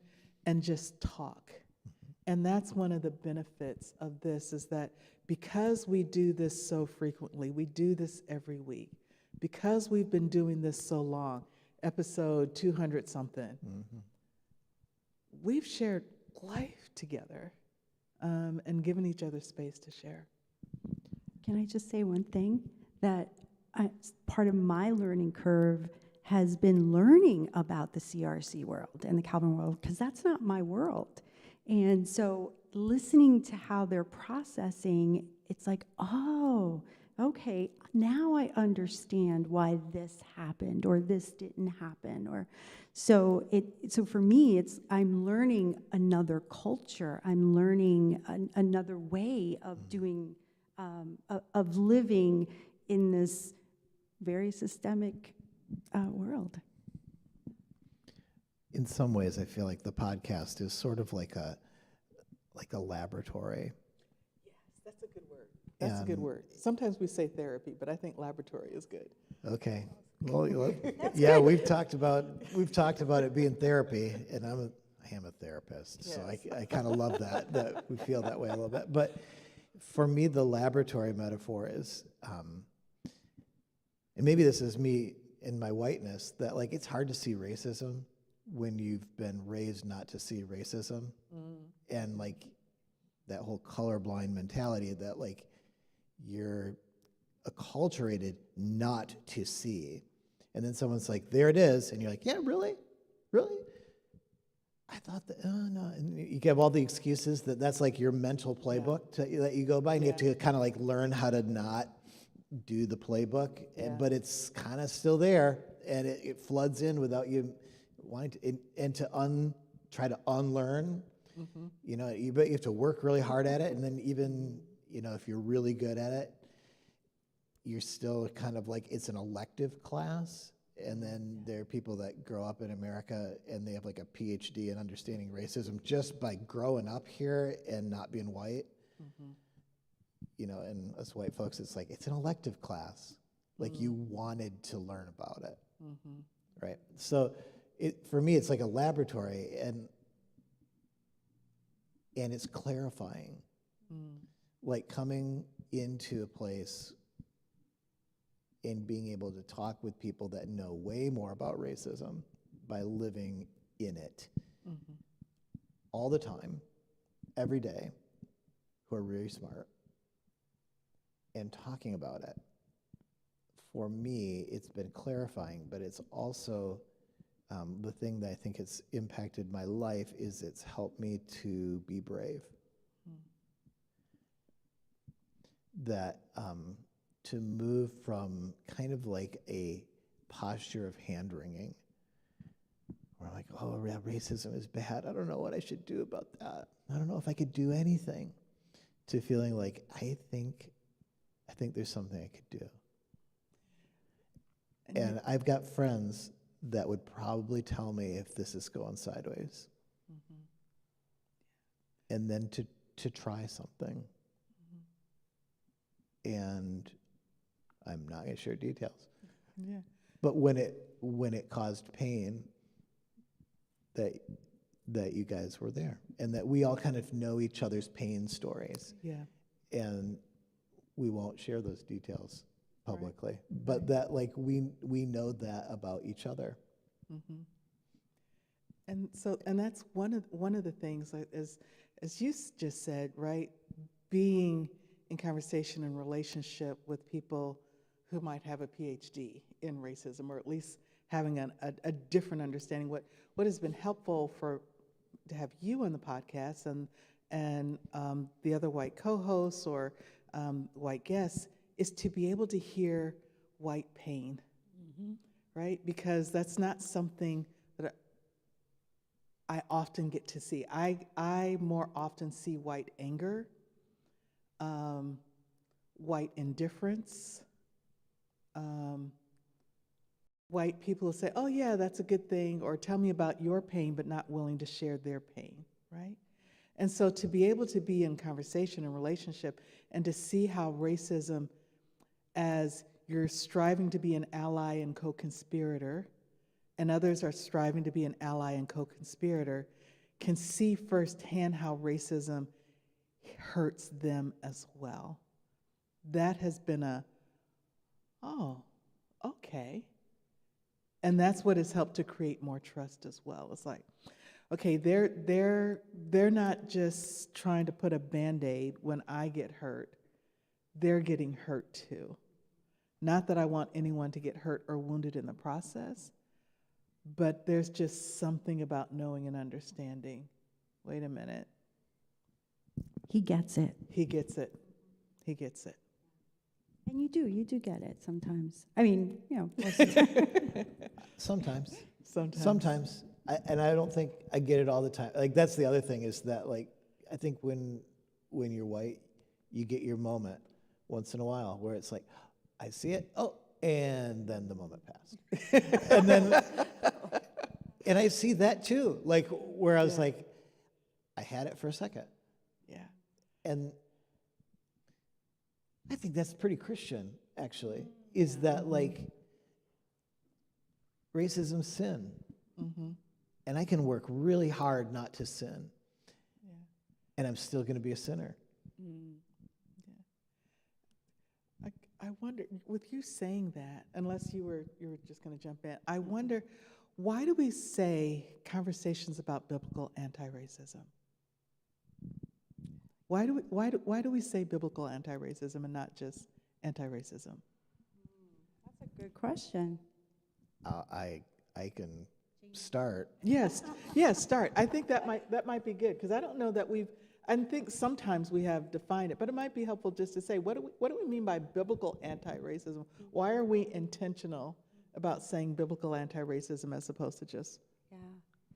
and just talk? And that's one of the benefits of this, is that because we do this so frequently, we do this every week, because we've been doing this so long, episode 200 something, we've shared life together and given each other space to share. Can I just say one thing? That part of my learning curve has been learning about the CRC world and the Calvin world, because that's not my world. And so listening to how they're processing, it's like, oh, okay, now I understand why this happened or this didn't happen. Or so for me, I'm learning another culture. I'm learning another way of doing, of living in this very systemic world. In some ways, I feel like the podcast is sort of like a laboratory. Yes, that's a good word. That's a good word. Sometimes we say therapy, but I think laboratory is good. Okay. Well, yeah, we've talked about it being therapy, and I am a therapist, so I kind of love that we feel that way a little bit. But for me, the laboratory metaphor is, and maybe this is me in my whiteness, that like it's hard to see racism when you've been raised not to see racism, and like that whole colorblind mentality that like you're acculturated not to see. And then someone's like, there it is. And you're like, yeah, really? Really? I thought that, oh, no. And you have all the excuses that's like your mental playbook that you go by. And you have to kind of like learn how to not do the playbook. But it's kind of still there. And it floods in without you wanting to, and to try to unlearn. You know, you have to work really hard at it. And then even, you know, if you're really good at it, you're still kind of like, it's an elective class. And then there are people that grow up in America and they have like a PhD in understanding racism just by growing up here and not being white. You know, and us white folks, it's like, it's an elective class. Like you wanted to learn about it. Right? So for me, it's like a laboratory, and it's clarifying. Like coming into a place and being able to talk with people that know way more about racism by living in it all the time, every day, who are really smart, and talking about it. For me, it's been clarifying, but it's also the thing that I think has impacted my life is it's helped me to be brave. That to move from kind of like a posture of hand-wringing, we're like, oh, yeah, racism is bad. I don't know what I should do about that. I don't know if I could do anything, to feeling like, I think there's something I could do. And I've got friends that would probably tell me if this is going sideways. Mm-hmm. And then to try something. Mm-hmm. And I'm not going to share details. Yeah. But when it caused pain, that you guys were there, and that we all kind of know each other's pain stories. Yeah. And we won't share those details publicly, right. But that, like, we know that about each other. Mm-hmm. And that's one of the things, as you just said, right? Being in conversation and relationship with people who might have a PhD in racism, or at least having a different understanding. What has been helpful to have you on the podcast and the other white co-hosts or white guests is to be able to hear white pain, mm-hmm. right? Because that's not something that I often get to see. I more often see white anger, white indifference, white people will say, oh yeah, that's a good thing, or tell me about your pain, but not willing to share their pain, right? And so to be able to be in conversation and relationship and to see how racism, as you're striving to be an ally and co-conspirator, and others are striving to be an ally and co-conspirator, can see firsthand how racism hurts them as well. That has been oh, okay. And that's what has helped to create more trust as well. It's like, okay, they're not just trying to put a Band-Aid when I get hurt. They're getting hurt too. Not that I want anyone to get hurt or wounded in the process, but there's just something about knowing and understanding. Wait a minute. He gets it. He gets it. He gets it. And you do get it sometimes. I mean, Sometimes. Sometimes. I don't think I get it all the time. Like, that's the other thing, is that, like, I think when you're white, you get your moment once in a while where it's like, I see it, oh, and then the moment passed. And I see that too, like, where I was like, I had it for a second. Yeah. And I think that's pretty Christian, actually, is that, like, racism's sin. Mm-hmm. And I can work really hard not to sin. Yeah. And I'm still going to be a sinner. Mm. Yeah. I wonder, with you saying that, unless you were just going to jump in, I wonder, why do we say conversations about biblical anti-racism? Why do we say biblical anti-racism and not just anti-racism? That's a good question. I can start. Yes, start. I think that might be good, because I don't know that I think sometimes we have defined it, but it might be helpful just to say, what do we mean by biblical anti-racism? Why are we intentional about saying biblical anti-racism as opposed to just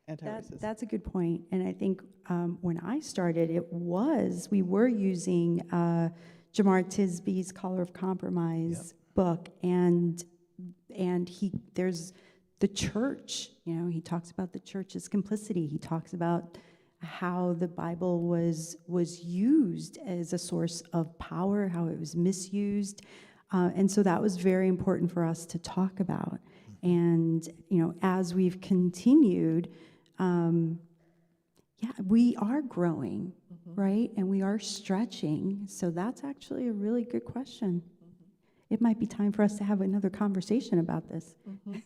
anti-racism? That's a good point. And I think when I started, we were using Jamar Tisby's Color of Compromise book, and there's the church. He talks about the church's complicity. He talks about how the Bible was used as a source of power, how it was misused. And so that was very important for us to talk about. And, as we've continued, we are growing, right? And we are stretching. So that's actually a really good question. Mm-hmm. It might be time for us to have another conversation about this. Mm-hmm.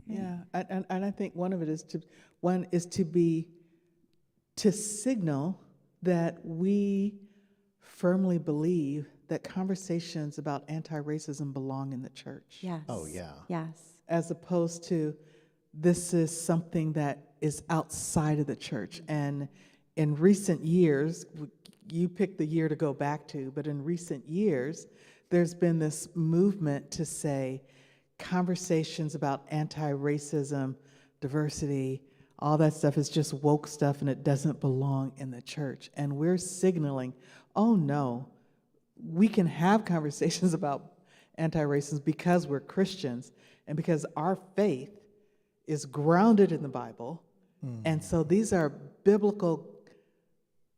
Yeah, and I think one of it is to signal that we firmly believe that conversations about anti-racism belong in the church. Yes. Oh, yeah. Yes. As opposed to, this is something that is outside of the church. And in recent years, you pick the year to go back to, but in recent years, there's been this movement to say conversations about anti-racism diversity, all that stuff is just woke stuff and it doesn't belong in the church. And we're signaling, oh no, we can have conversations about anti-racism because we're Christians and because our faith is grounded in the Bible. And so these are biblical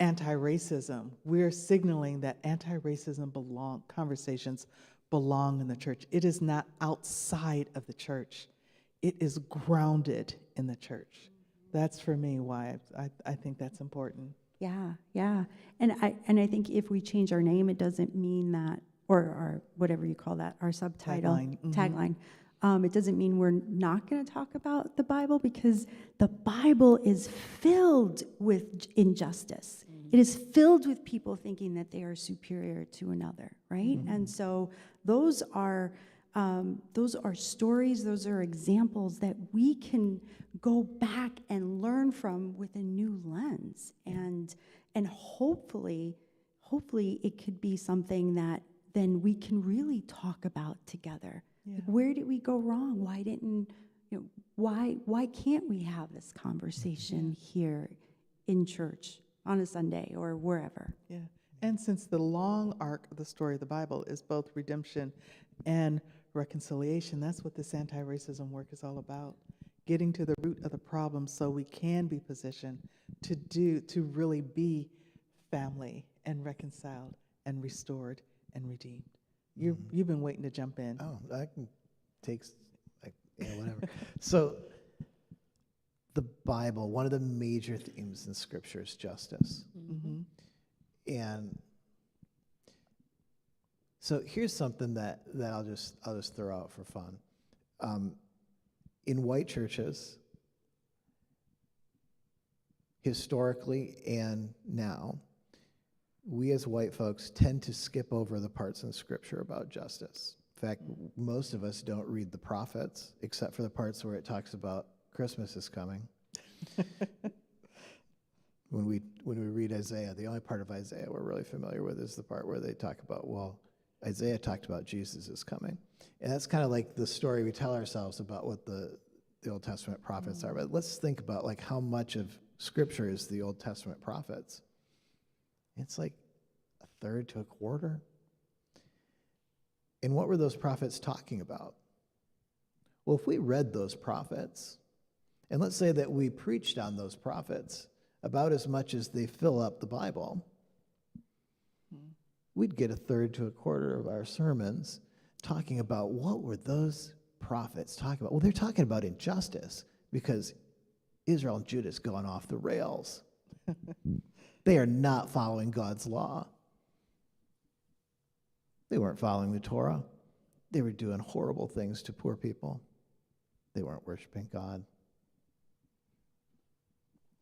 anti-racism. We're signaling that anti-racism conversations belong in the church. It is not outside of the church. It is grounded in the church. That's for me why I think that's important. Yeah, yeah. And I think if we change our name, it doesn't mean that, or our, whatever you call that, our subtitle, tagline. It doesn't mean we're not going to talk about the Bible, because the Bible is filled with injustice. It is filled with people thinking that they are superior to another, right? And so those are stories, those are examples that we can go back and learn from with a new lens, and hopefully it could be something that then we can really talk about together. Yeah. Like, where did we go wrong? Why can't we have this conversation here in church on a Sunday or wherever? Yeah. And since the long arc of the story of the Bible is both redemption and reconciliation, that's what this anti-racism work is all about. Getting to the root of the problem so we can be positioned to really be family and reconciled and restored and redeemed. You've been waiting to jump in. Oh, I can take, whatever. So, the Bible, one of the major themes in Scripture is justice. And so here's something that I'll just throw out for fun. In white churches, historically and now, we as white folks tend to skip over the parts in Scripture about justice. In fact, most of us don't read the prophets, except for the parts where it talks about Christmas is coming. When we read Isaiah, the only part of Isaiah we're really familiar with is the part where they talk about, well, Isaiah talked about Jesus is coming. And that's kind of like the story we tell ourselves about what the Old Testament prophets are. But let's think about like how much of Scripture is the Old Testament prophets. It's like a third to a quarter. And what were those prophets talking about? Well, if we read those prophets, and let's say that we preached on those prophets about as much as they fill up the Bible, we'd get a third to a quarter of our sermons talking about what were those prophets talking about. Well, they're talking about injustice because Israel and Judah has gone off the rails. They are not following God's law. They weren't following the Torah. They were doing horrible things to poor people. They weren't worshiping God.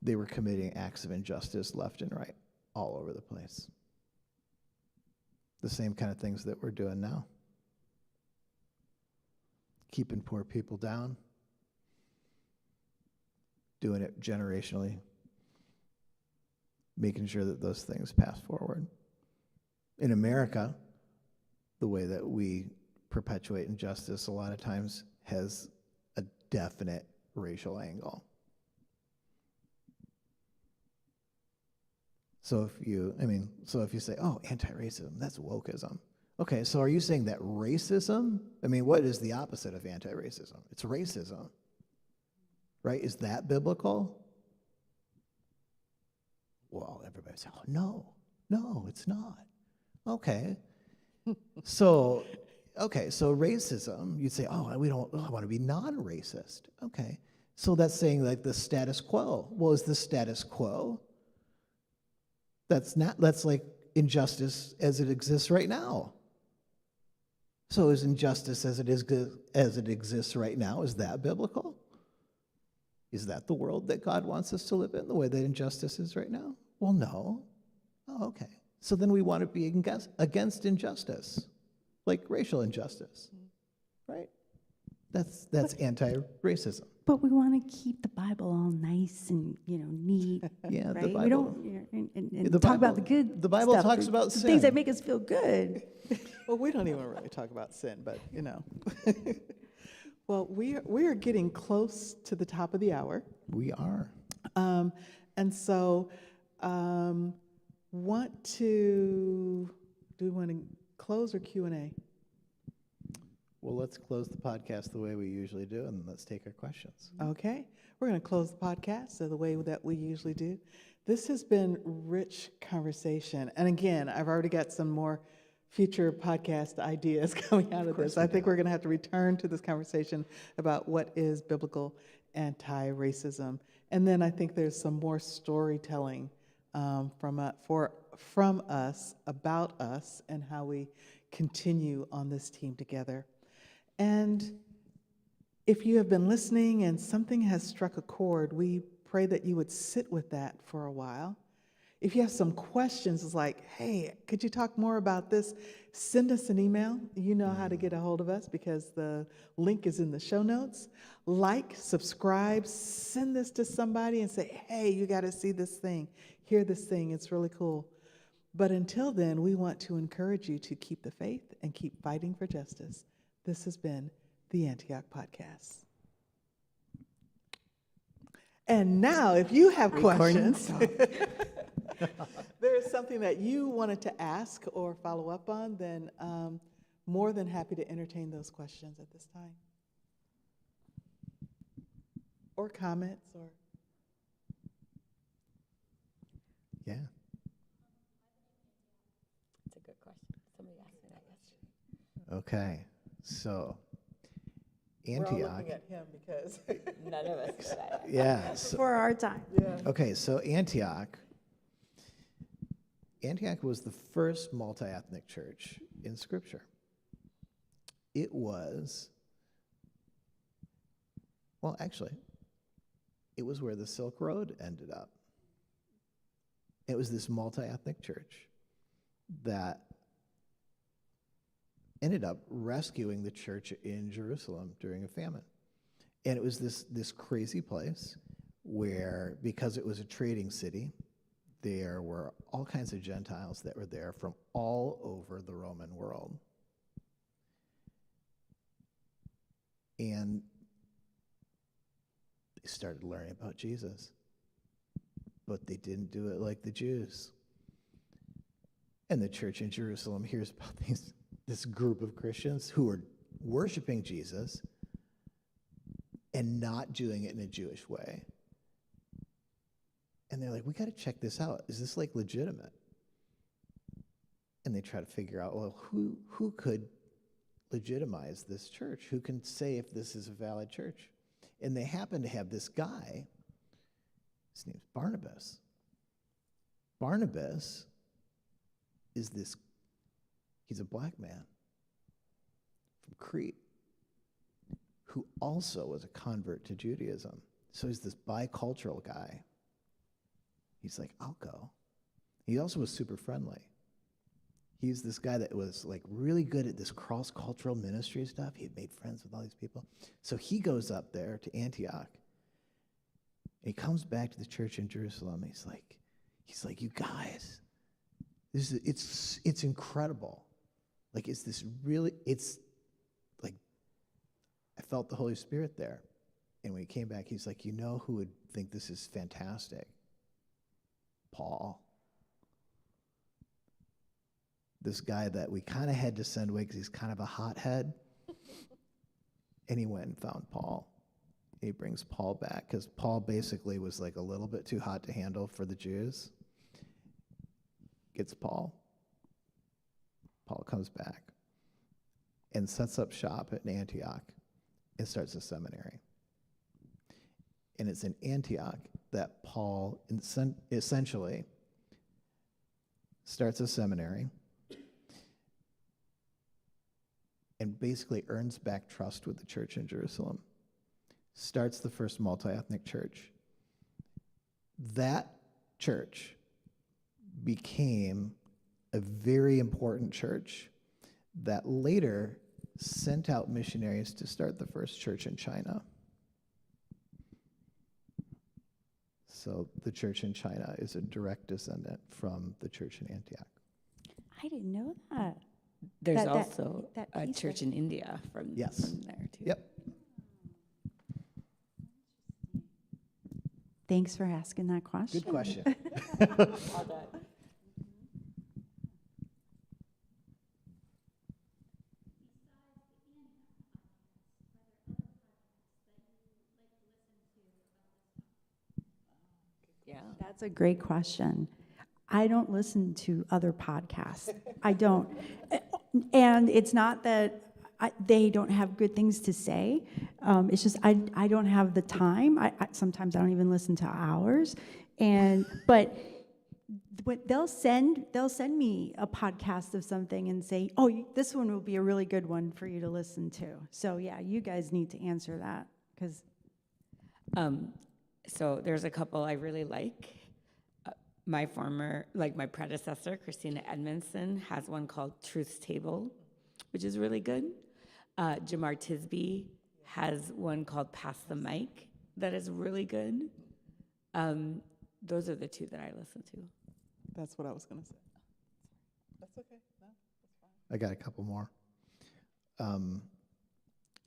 They were committing acts of injustice left and right, all over the place. The same kind of things that we're doing now. Keeping poor people down. Doing it generationally. Making sure that those things pass forward. In America, the way that we perpetuate injustice a lot of times has a definite racial angle. So if you say, oh, anti-racism, that's wokeism. Okay, so are you saying that racism, what is the opposite of anti-racism? It's racism, right? Is that biblical? Well, everybody says, oh, no, it's not. Okay. So racism, you'd say, I want to be non-racist. Okay. So that's saying like the status quo. Well, is the status quo? That's like injustice as it exists right now. So is injustice as it exists right now, is that biblical? Is that the world that God wants us to live in, the way that injustice is right now? Well, no. Oh, okay. So then we want to be against injustice, like racial injustice, right? That's anti-racism. But we want to keep the Bible all nice and neat. Yeah, right? the Bible. We don't and The talk Bible- about the good. the Bible stuff, talks the about things that sin. make us feel good. Well, we don't even really talk about sin, but Well, we are getting close to the top of the hour. We are. And so, do we want to close or Q&A? Well, let's close the podcast the way we usually do, and let's take our questions. Okay, we're going to close the podcast the way that we usually do. This has been rich conversation. And again, I've already got some more future podcast ideas coming out of this. I think we're going to have to return to this conversation about what is biblical anti-racism. And then I think there's some more storytelling from us, about us, and how we continue on this team together. And if you have been listening and something has struck a chord, we pray that you would sit with that for a while. If you have some questions, it's like, hey, could you talk more about this? Send us an email. You know how to get a hold of us because the link is in the show notes. Like, subscribe, send this to somebody and say, hey, you got to see this thing, hear this thing. It's really cool. But until then, we want to encourage you to keep the faith and keep fighting for justice. This has been the Antioch Podcast. And now, if you have questions, there is something that you wanted to ask or follow up on, then more than happy to entertain those questions at this time. Or comments, or... Yeah. It's a good question. Somebody asked me that yesterday. Okay. So, We're all Antioch. looking at him because... None of us know that. Yeah. So, For our time. okay, so Antioch was the first multi-ethnic church in Scripture. It was, well, actually, it was where the Silk Road ended up. It was this multi-ethnic church that ended up rescuing the church in Jerusalem during a famine. And it was this crazy place where, because it was a trading city, there were all kinds of Gentiles that were there from all over the Roman world. And they started learning about Jesus, but they didn't do it like the Jews. And the church in Jerusalem hears about this group of Christians who are worshiping Jesus and not doing it in a Jewish way. And they're like, we got to check this out. Is this like legitimate? And they try to figure out, well, who could legitimize this church? Who can say if this is a valid church? And they happen to have this guy. His name's Barnabas. Barnabas he's a black man from Crete who also was a convert to Judaism. So he's this bicultural guy. He's like, I'll go. He also was super friendly. He's this guy that was like really good at this cross-cultural ministry stuff. He had made friends with all these people. So he goes up there to Antioch. And he comes back to the church in Jerusalem. He's like, you guys, it's incredible. Like, it's like, I felt the Holy Spirit there. And when he came back, he's like, you know who would think this is fantastic? Paul. This guy that we kind of had to send away because he's kind of a hothead. And he went and found Paul. He brings Paul back because Paul basically was like a little bit too hot to handle for the Jews. Gets Paul. Paul comes back and sets up shop at Antioch and starts a seminary. And it's in Antioch that Paul essentially starts a seminary and basically earns back trust with the church in Jerusalem, starts the first multi-ethnic church. That church became a very important church that later sent out missionaries to start the first church in China. So the church in China is a direct descendant from the church in Antioch. I didn't know that. There's That also piece a church there. in India from Yes. there too. Yep. Thanks for asking that question. Good question. All that. Yeah. That's a great question. I don't listen to other podcasts. I don't. And it's not that they don't have good things to say. It's just I don't have the time. Sometimes I don't even listen to ours. But they'll send me a podcast of something and say, oh, this one will be a really good one for you to listen to. So yeah, you guys need to answer that because. So there's a couple I really like. My predecessor, Christina Edmondson, has one called Truth's Table, which is really good. Jamar Tisby has one called Pass the Mic that is really good. Those are the two that I listen to. That's what I was going to say. That's okay. No, that's fine. I got a couple more.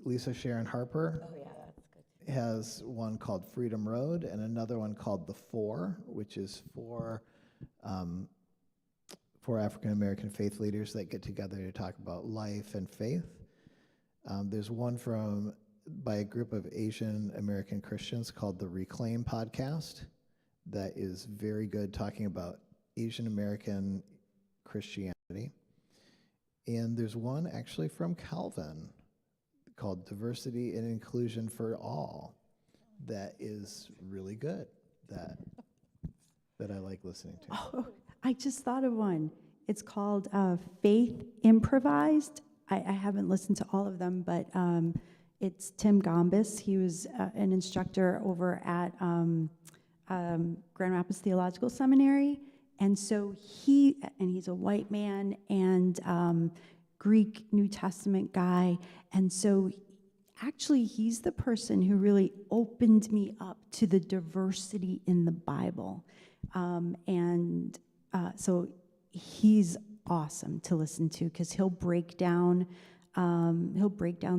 Lisa Sharon Harper Oh, yeah, that's good. has one called Freedom Road and another one called The Four, which is for African American faith leaders that get together to talk about life and faith. There's one by a group of Asian American Christians called the Reclaim Podcast that is very good, talking about Asian American Christianity. And there's one actually from Calvin called Diversity and Inclusion for All that is really good, that I like listening to. Oh, I just thought of one. It's called Faith Improvised. I haven't listened to all of them, but it's Tim Gombis. He was an instructor over at Grand Rapids Theological Seminary. And so he's a white man and Greek New Testament guy. And so actually he's the person who really opened me up to the diversity in the Bible. So he's awesome to listen to because he'll break down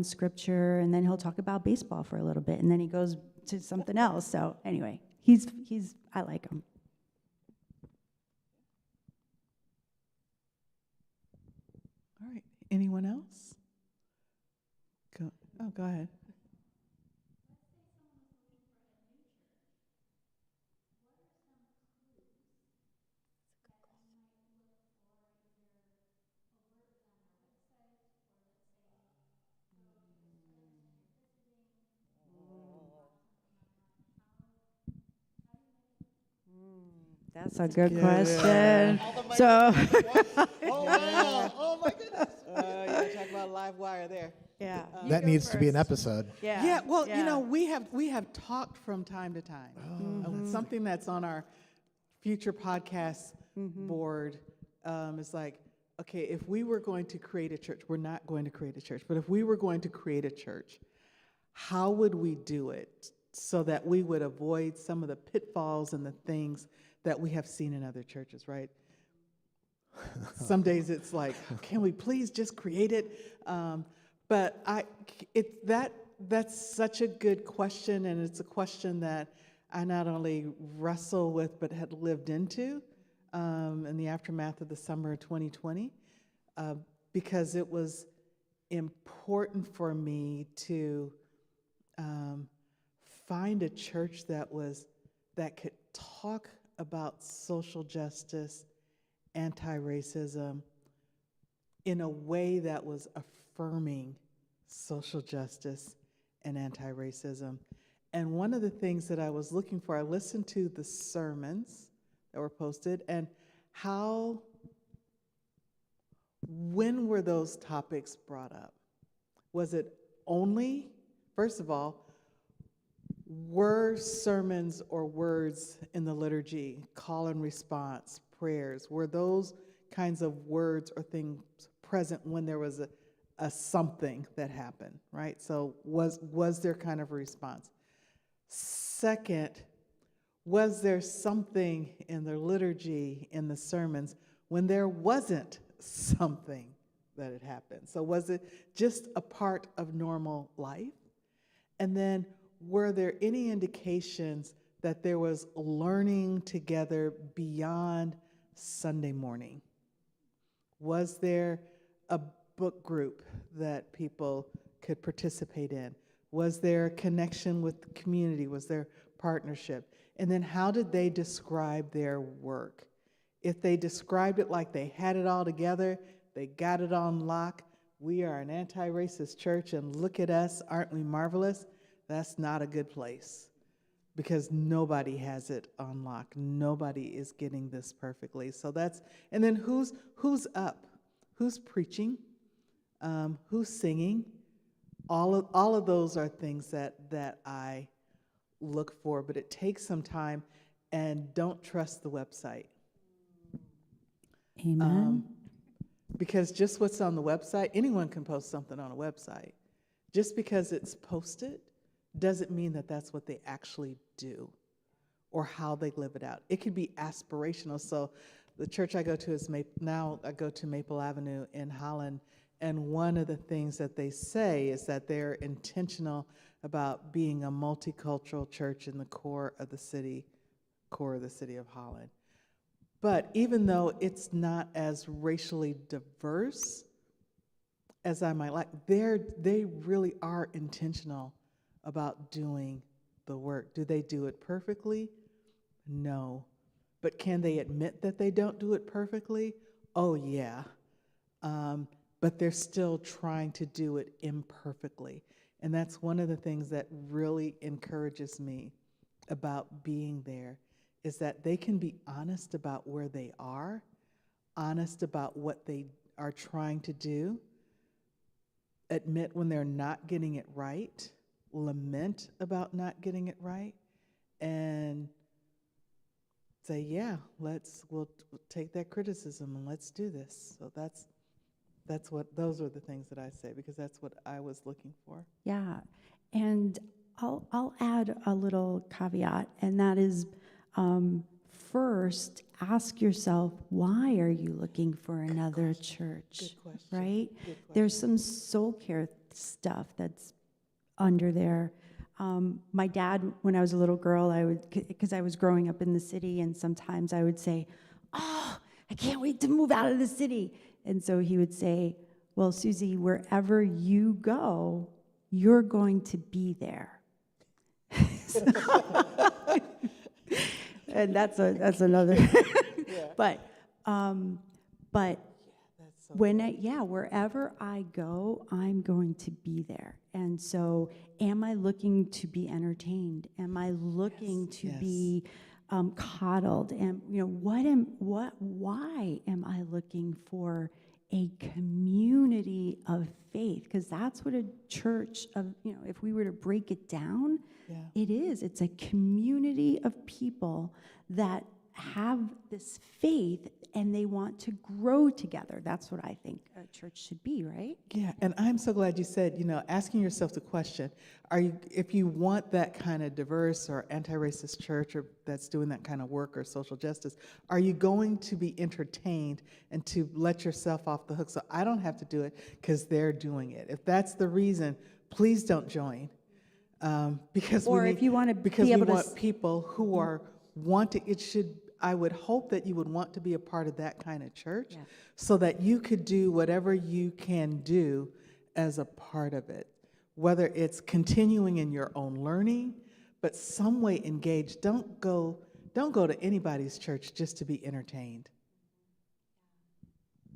scripture and then he'll talk about baseball for a little bit and then he goes to something else. So anyway, I like him. All right. Anyone else? Go ahead. That's a good question. So, Oh, wow. Oh, my goodness. You're talking about live wire there. yeah. That needs to be an episode. Yeah, well, you know, we have talked from time to time. Something that's on our future podcast board is like, okay, if we were going to create a church, we're not going to create a church, but if we were going to create a church, how would we do it so that we would avoid some of the pitfalls and the things that we have seen in other churches, right? Some days it's like, can we please just create it? But that's such a good question, and it's a question that I not only wrestle with, but had lived into in the aftermath of the summer of 2020, because it was important for me to find a church that could talk about social justice, anti-racism, in a way that was affirming social justice and anti-racism. And one of the things that I was looking for, I listened to the sermons that were posted, and when were those topics brought up? Was it only, first of all, were sermons or words in the liturgy, call and response, prayers, were those kinds of words or things present when there was a something that happened, right? So was there kind of a response? Second, was there something in the liturgy, in the sermons, when there wasn't something that had happened? So was it just a part of normal life? And then were there any indications that there was learning together beyond Sunday morning? Was there a book group that people could participate in? Was there a connection with the community? Was there partnership? And then how did they describe their work? If they described it like they had it all together, they got it on lock, we are an anti-racist church and look at us, aren't we marvelous? That's not a good place, because nobody has it on lock. Nobody is getting this perfectly. So that's, and then who's up? Who's preaching? Who's singing? All of those are things that I look for, but it takes some time, and don't trust the website. Amen. Because just what's on the website, anyone can post something on a website. Just because it's posted doesn't mean that that's what they actually do or how they live it out. It could be aspirational. So the church I go to is now I go to Maple Avenue in Holland, and one of the things that they say is that they're intentional about being a multicultural church in the core of the city of Holland. But even though it's not as racially diverse as I might like, they really are intentional about doing the work. Do they do it perfectly? No. But can they admit that they don't do it perfectly? Oh, yeah. But they're still trying to do it imperfectly. And that's one of the things that really encourages me about being there, is that they can be honest about where they are, honest about what they are trying to do, admit when they're not getting it right, lament about not getting it right, and say, yeah, we'll take that criticism and let's do this. So those are the things that I say, because that's what I was looking for. Yeah, and I'll add a little caveat, and that is, first, ask yourself, why are you looking for another church? Good question. Right? Good question. There's some soul care stuff that's under there. My dad, when I was a little girl, because I was growing up in the city, and sometimes I would say, oh, I can't wait to move out of the city. And so he would say, well, Susie, wherever you go, you're going to be there. And that's another. Yeah. But That's so wherever I go, I'm going to be there. And so, am I looking to be entertained? Am I looking to yes. be coddled? And why am I looking for a community of faith? Because that's what a church of, if we were to break it down, Yeah. it is. It's a community of people that have this faith and they want to grow together. That's what I think a church should be, right? Yeah, and I'm so glad you said, asking yourself the question, if you want that kind of diverse or anti-racist church or that's doing that kind of work or social justice, are you going to be entertained and to let yourself off the hook so I don't have to do it because they're doing it? If that's the reason, please don't join. Because Or we if you want to because be able we to want people who are wanting, I would hope that you would want to be a part of that kind of church, Yeah. so that you could do whatever you can do as a part of it, whether it's continuing in your own learning, but some way engaged. Don't go to anybody's church just to be entertained.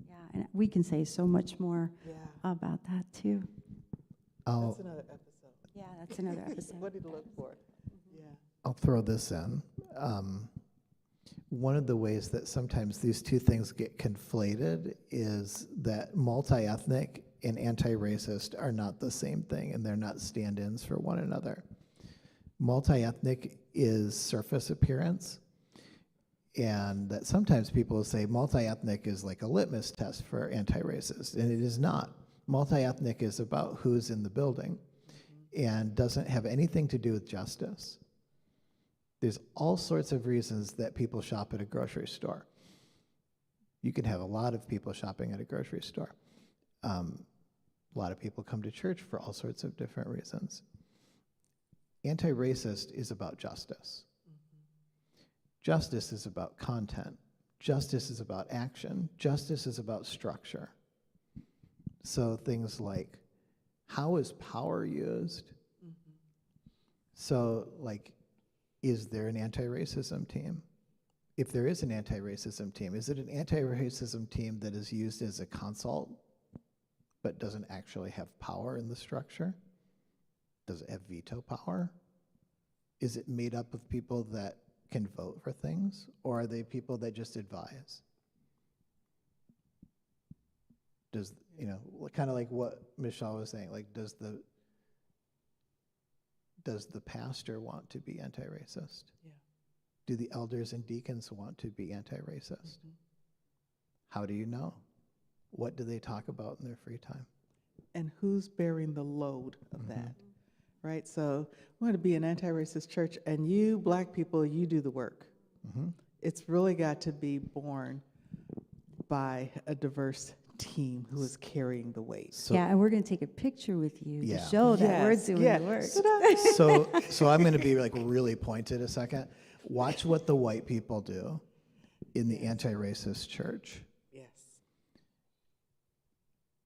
Yeah, and we can say so much more Yeah. about that too. That's another episode. Yeah, that's another episode. What did you look for? Yeah. I'll throw this in. One of the ways that sometimes these two things get conflated is that multi-ethnic and anti-racist are not the same thing, and they're not stand-ins for one another. Multi-ethnic is surface appearance, and that sometimes people will say multi-ethnic is like a litmus test for anti-racist, and it is not. Multi-ethnic is about who's in the building and doesn't have anything to do with justice. There's all sorts of reasons that people shop at a grocery store. You can have a lot of people shopping at a grocery store. A lot of people come to church for all sorts of different reasons. Anti-racist is about justice. Justice is about content. Justice is about action. Justice is about structure. So things like, how is power used? So, like, is there an anti-racism team? If there is an anti-racism team, is it an anti-racism team that is used as a consult but doesn't actually have power in the structure? Does it have veto power? Is it made up of people that can vote for things, or are they people that just advise? Does, kind of like what Michelle was saying, like, does the pastor want to be anti-racist? Yeah. Do the elders and deacons want to be anti-racist? Mm-hmm. How do you know? What do they talk about in their free time? And who's bearing the load of that? Right? So we want to be an anti-racist church, and you, Black people, you do the work. It's really got to be borne by a diverse team who is carrying the weight. So, Yeah, and we're going to take a picture with you Yeah. to show that we're doing the work. so I'm going to be like really pointed a second. Watch what the white people do in the anti-racist church. Yes.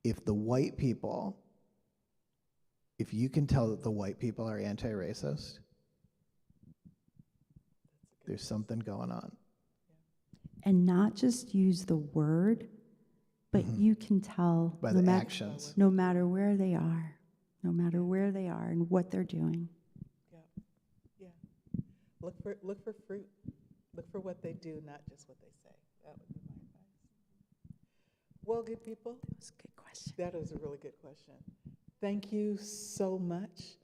If the white people, if you can tell that the white people are anti-racist, there's something going on. And not just use the word, but you can tell By the actions. no matter where they are, and what they're doing. Yeah. Yeah. Look for fruit. Look for what they do, not just what they say. That would be my advice. Well, good people, That's a good question. that is a really good question. Thank you so much.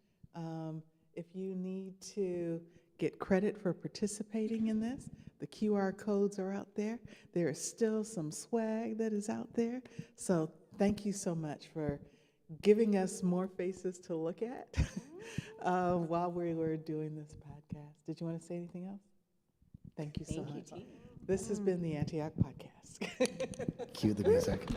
If you need to get credit for participating in this, the QR codes are out there. There is still some swag that is out there. So thank you so much for giving us more faces to look at while we were doing this podcast. Did you want to say anything else? Thank you so much. This has been the Antioch Podcast. Cue the music.